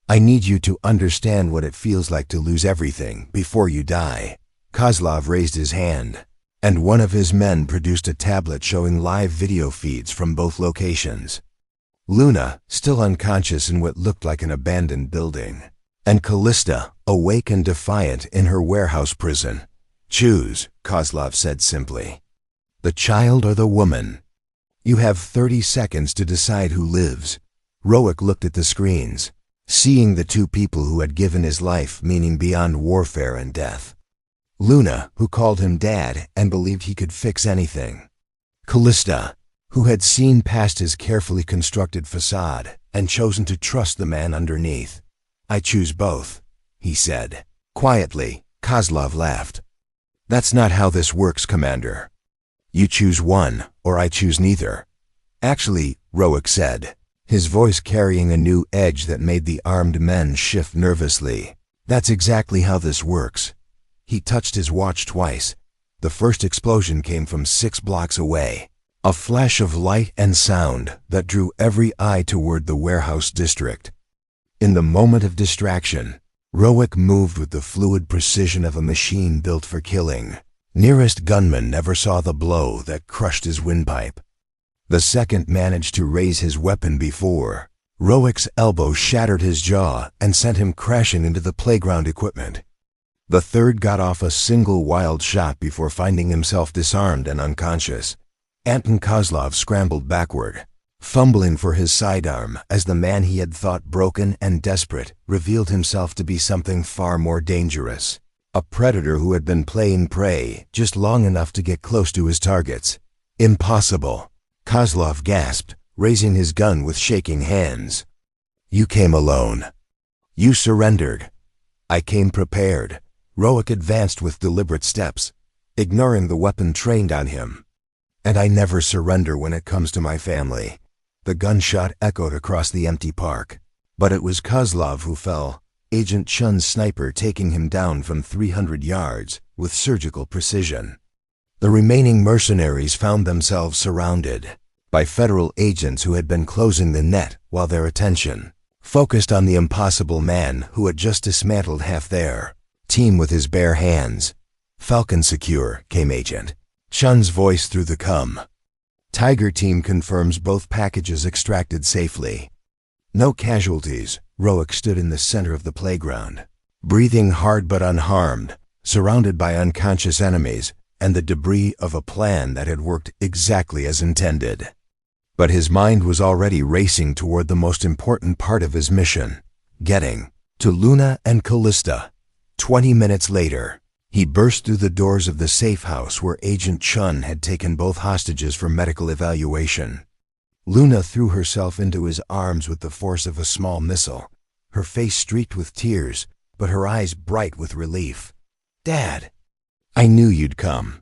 I need you to understand what it feels like to lose everything before you die. Kozlov raised his hand, and one of his men produced a tablet showing live video feeds from both locations. Luna, still unconscious in what looked like an abandoned building, and Callista, awake and defiant in her warehouse prison. Choose, Kozlov said simply. The child or the woman? You have 30 seconds to decide who lives. Roek looked at the screens, seeing the two people who had given his life meaning beyond warfare and death. Luna, who called him Dad and believed he could fix anything. Callista, who had seen past his carefully constructed facade and chosen to trust the man underneath. I choose both, he said. Quietly, Kozlov laughed. That's not how this works, Commander. You choose one, or I choose neither. Actually, Roek said, his voice carrying a new edge that made the armed men shift nervously. That's exactly how this works. He touched his watch twice. The first explosion came from 6 blocks away. A flash of light and sound that drew every eye toward the warehouse district. In the moment of distraction, Roek moved with the fluid precision of a machine built for killing. Nearest gunman never saw the blow that crushed his windpipe. The second managed to raise his weapon before. Roek's elbow shattered his jaw and sent him crashing into the playground equipment. The third got off a single wild shot before finding himself disarmed and unconscious. Anton Kozlov scrambled backward, fumbling for his sidearm as the man he had thought broken and desperate revealed himself to be something far more dangerous. A predator who had been playing prey just long enough to get close to his targets. Impossible, Kozlov gasped, raising his gun with shaking hands. You came alone. You surrendered. I came prepared. Roek advanced with deliberate steps, ignoring the weapon trained on him. And I never surrender when it comes to my family. The gunshot echoed across the empty park. But it was Kozlov who fell, Agent Chun's sniper taking him down from 300 yards with surgical precision. The remaining mercenaries found themselves surrounded by federal agents who had been closing the net while their attention focused on the impossible man who had just dismantled half their team with his bare hands. Falcon secure, came Agent Chun's voice through the cum. Tiger team confirms both packages extracted safely. No casualties. Roek stood in the center of the playground, breathing hard but unharmed, surrounded by unconscious enemies and the debris of a plan that had worked exactly as intended. But his mind was already racing toward the most important part of his mission, getting to Luna and Callista. 20 minutes later, he burst through the doors of the safe house where Agent Chun had taken both hostages for medical evaluation. Luna threw herself into his arms with the force of a small missile, her face streaked with tears, but her eyes bright with relief. Dad, I knew you'd come.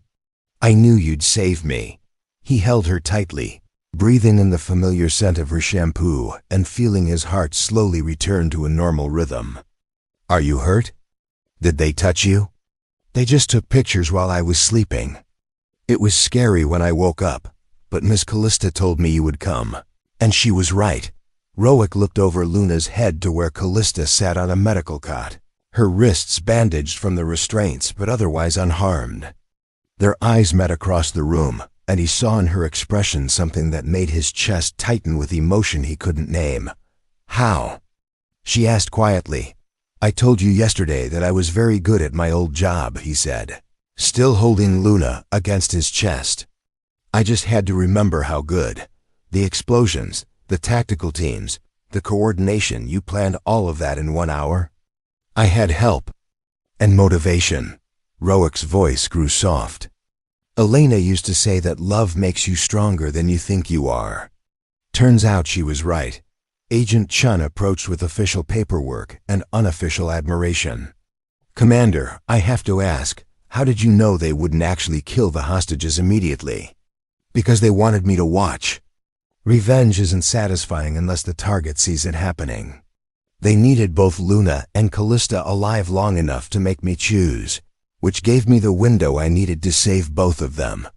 I knew you'd save me. He held her tightly, breathing in the familiar scent of her shampoo and feeling his heart slowly return to a normal rhythm. Are you hurt? Did they touch you? They just took pictures while I was sleeping. It was scary when I woke up, but Miss Callista told me you would come. And she was right. Roek looked over Luna's head to where Callista sat on a medical cot, her wrists bandaged from the restraints but otherwise unharmed. Their eyes met across the room, and he saw in her expression something that made his chest tighten with emotion he couldn't name. How? She asked quietly. I told you yesterday that I was very good at my old job, he said, still holding Luna against his chest. I just had to remember how good. The explosions, the tactical teams, the coordination, you planned all of that in 1 hour? I had help. And motivation. Roek's voice grew soft. Elena used to say that love makes you stronger than you think you are. Turns out she was right. Agent Chun approached with official paperwork and unofficial admiration. "Commander, I have to ask, how did you know they wouldn't actually kill the hostages immediately?" "Because they wanted me to watch. Revenge isn't satisfying unless the target sees it happening. They needed both Luna and Callista alive long enough to make me choose, which gave me the window I needed to save both of them."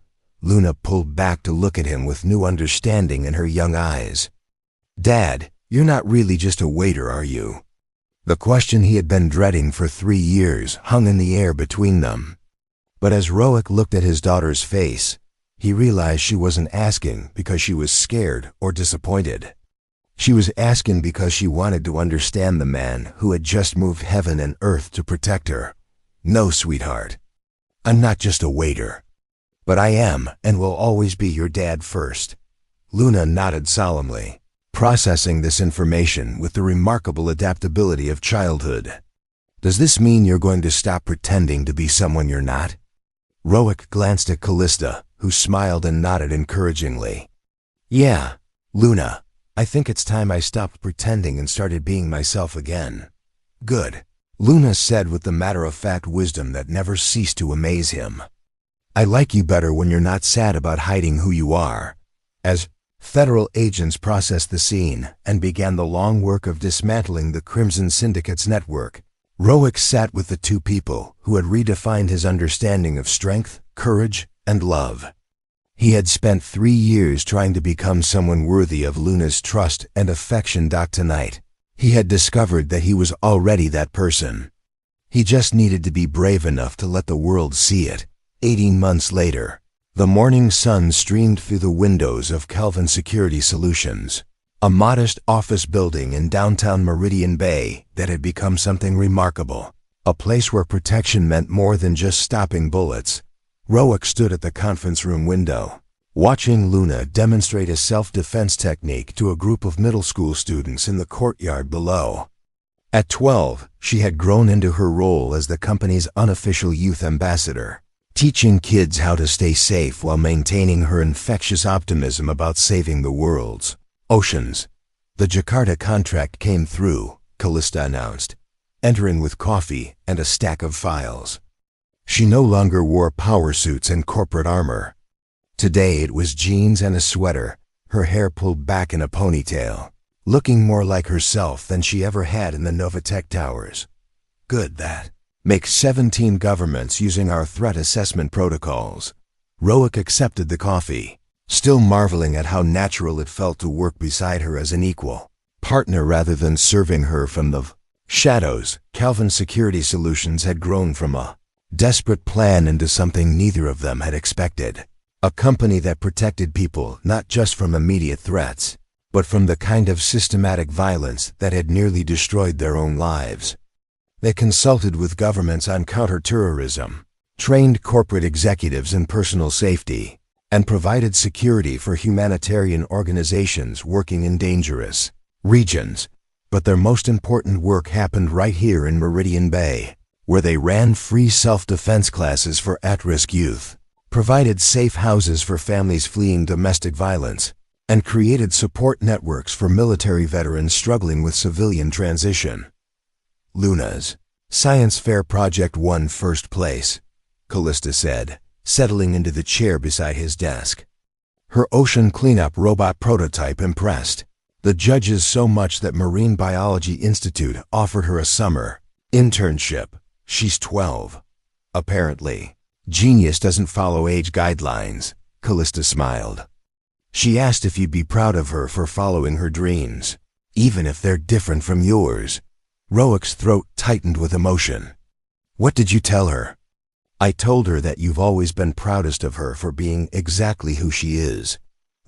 Luna pulled back to look at him with new understanding in her young eyes. "Dad, you're not really just a waiter, are you?" The question he had been dreading for 3 years hung in the air between them. But as Roic looked at his daughter's face, he realized she wasn't asking because she was scared or disappointed. She was asking because she wanted to understand the man who had just moved heaven and earth to protect her. "No, sweetheart. I'm not just a waiter. But I am and will always be your dad first." Luna nodded solemnly, processing this information with the remarkable adaptability of childhood. "Does this mean you're going to stop pretending to be someone you're not?" Roic glanced at Callista, who smiled and nodded encouragingly. "Yeah, Luna, I think it's time I stopped pretending and started being myself again." "Good," Luna said with the matter-of-fact wisdom that never ceased to amaze him. "I like you better when you're not sad about hiding who you are." As federal agents processed the scene and began the long work of dismantling the Crimson Syndicate's network, Roic sat with the two people who had redefined his understanding of strength, courage, and love. He had spent 3 years trying to become someone worthy of Luna's trust and affection. Tonight, he had discovered that he was already that person. He just needed to be brave enough to let the world see it. 18 months later, the morning sun streamed through the windows of Calvin Security Solutions, a modest office building in downtown Meridian Bay that had become something remarkable, a place where protection meant more than just stopping bullets. Roic stood at the conference room window, watching Luna demonstrate a self-defense technique to a group of middle school students in the courtyard below. At 12, she had grown into her role as the company's unofficial youth ambassador, teaching kids how to stay safe while maintaining her infectious optimism about saving the world's oceans. "The Jakarta contract came through," Callista announced, entering with coffee and a stack of files. She no longer wore power suits and corporate armor. Today it was jeans and a sweater, her hair pulled back in a ponytail, looking more like herself than she ever had in the Novatech towers. "Good, that makes 17 governments using our threat assessment protocols." Roic accepted the coffee, still marveling at how natural it felt to work beside her as an equal partner rather than serving her from the shadows. Calvin Security Solutions had grown from a desperate plan into something neither of them had expected. A company that protected people not just from immediate threats, but from the kind of systematic violence that had nearly destroyed their own lives. They consulted with governments on counterterrorism, trained corporate executives in personal safety, and provided security for humanitarian organizations working in dangerous regions. But their most important work happened right here in Meridian Bay, where they ran free self-defense classes for at-risk youth, provided safe houses for families fleeing domestic violence, and created support networks for military veterans struggling with civilian transition. "Luna's science fair project won first place," Callista said, settling into the chair beside his desk. Her ocean cleanup robot prototype impressed the judges so much that Marine Biology Institute offered her a summer internship. "She's 12. Apparently, genius doesn't follow age guidelines," Callista smiled. "She asked if you'd be proud of her for following her dreams, even if they're different from yours." Roic's throat tightened with emotion. "What did you tell her?" "I told her that you've always been proudest of her for being exactly who she is."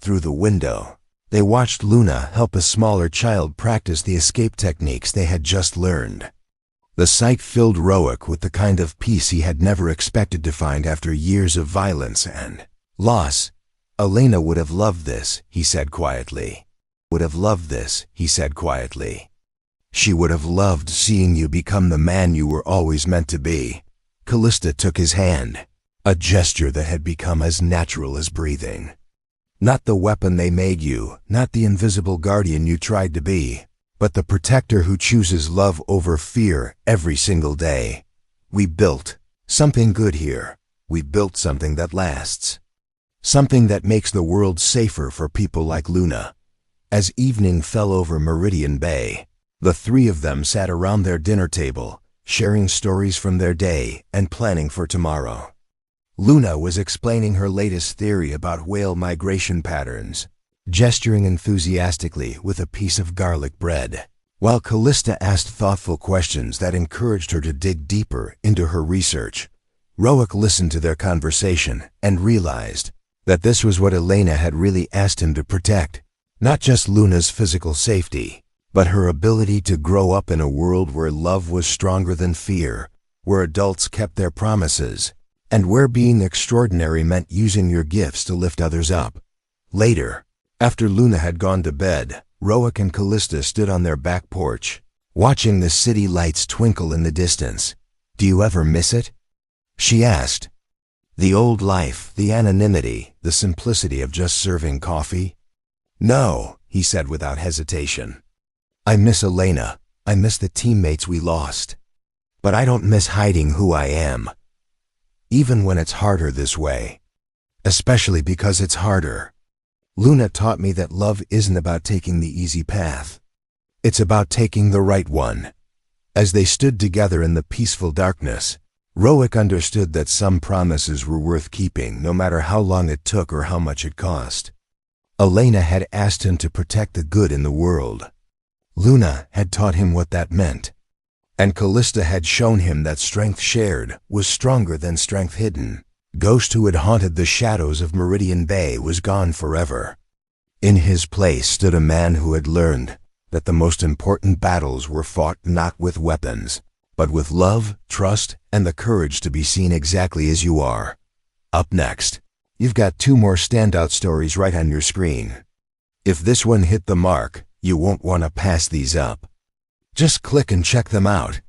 Through the window, they watched Luna help a smaller child practice the escape techniques they had just learned. The sight filled Roic with the kind of peace he had never expected to find after years of violence and loss. "Elena would have loved this," he said quietly. "Would have loved this," he said quietly. "She would have loved seeing you become the man you were always meant to be." Callista took his hand. A gesture that had become as natural as breathing. Not the weapon they made you, not the invisible guardian you tried to be, but the protector who chooses love over fear every single day. We built something good here. We built something that lasts. Something that makes the world safer for people like Luna. As evening fell over Meridian Bay, the three of them sat around their dinner table, sharing stories from their day and planning for tomorrow. Luna was explaining her latest theory about whale migration patterns, gesturing enthusiastically with a piece of garlic bread, while Callista asked thoughtful questions that encouraged her to dig deeper into her research. Roic listened to their conversation and realized that this was what Elena had really asked him to protect. Not just Luna's physical safety, but her ability to grow up in a world where love was stronger than fear, where adults kept their promises, and where being extraordinary meant using your gifts to lift others up. Later, after Luna had gone to bed, Roic and Callista stood on their back porch, watching the city lights twinkle in the distance. "Do you ever miss it?" she asked. "The old life, the anonymity, the simplicity of just serving coffee?" "No," he said without hesitation. "I miss Elena. I miss the teammates we lost. But I don't miss hiding who I am. Even when it's harder this way. Especially because it's harder. Luna taught me that love isn't about taking the easy path. It's about taking the right one." As they stood together in the peaceful darkness, Roic understood that some promises were worth keeping no matter how long it took or how much it cost. Elena had asked him to protect the good in the world. Luna had taught him what that meant. And Callista had shown him that strength shared was stronger than strength hidden. Ghost who had haunted the shadows of Meridian Bay was gone forever. In his place stood a man who had learned that the most important battles were fought not with weapons, but with love, trust, and the courage to be seen exactly as you are. Up next, you've got 2 more standout stories right on your screen. If this one hit the mark, you won't want to pass these up. Just click and check them out.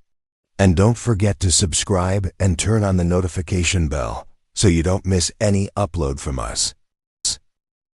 And don't forget to subscribe and turn on the notification bell so you don't miss any upload from us.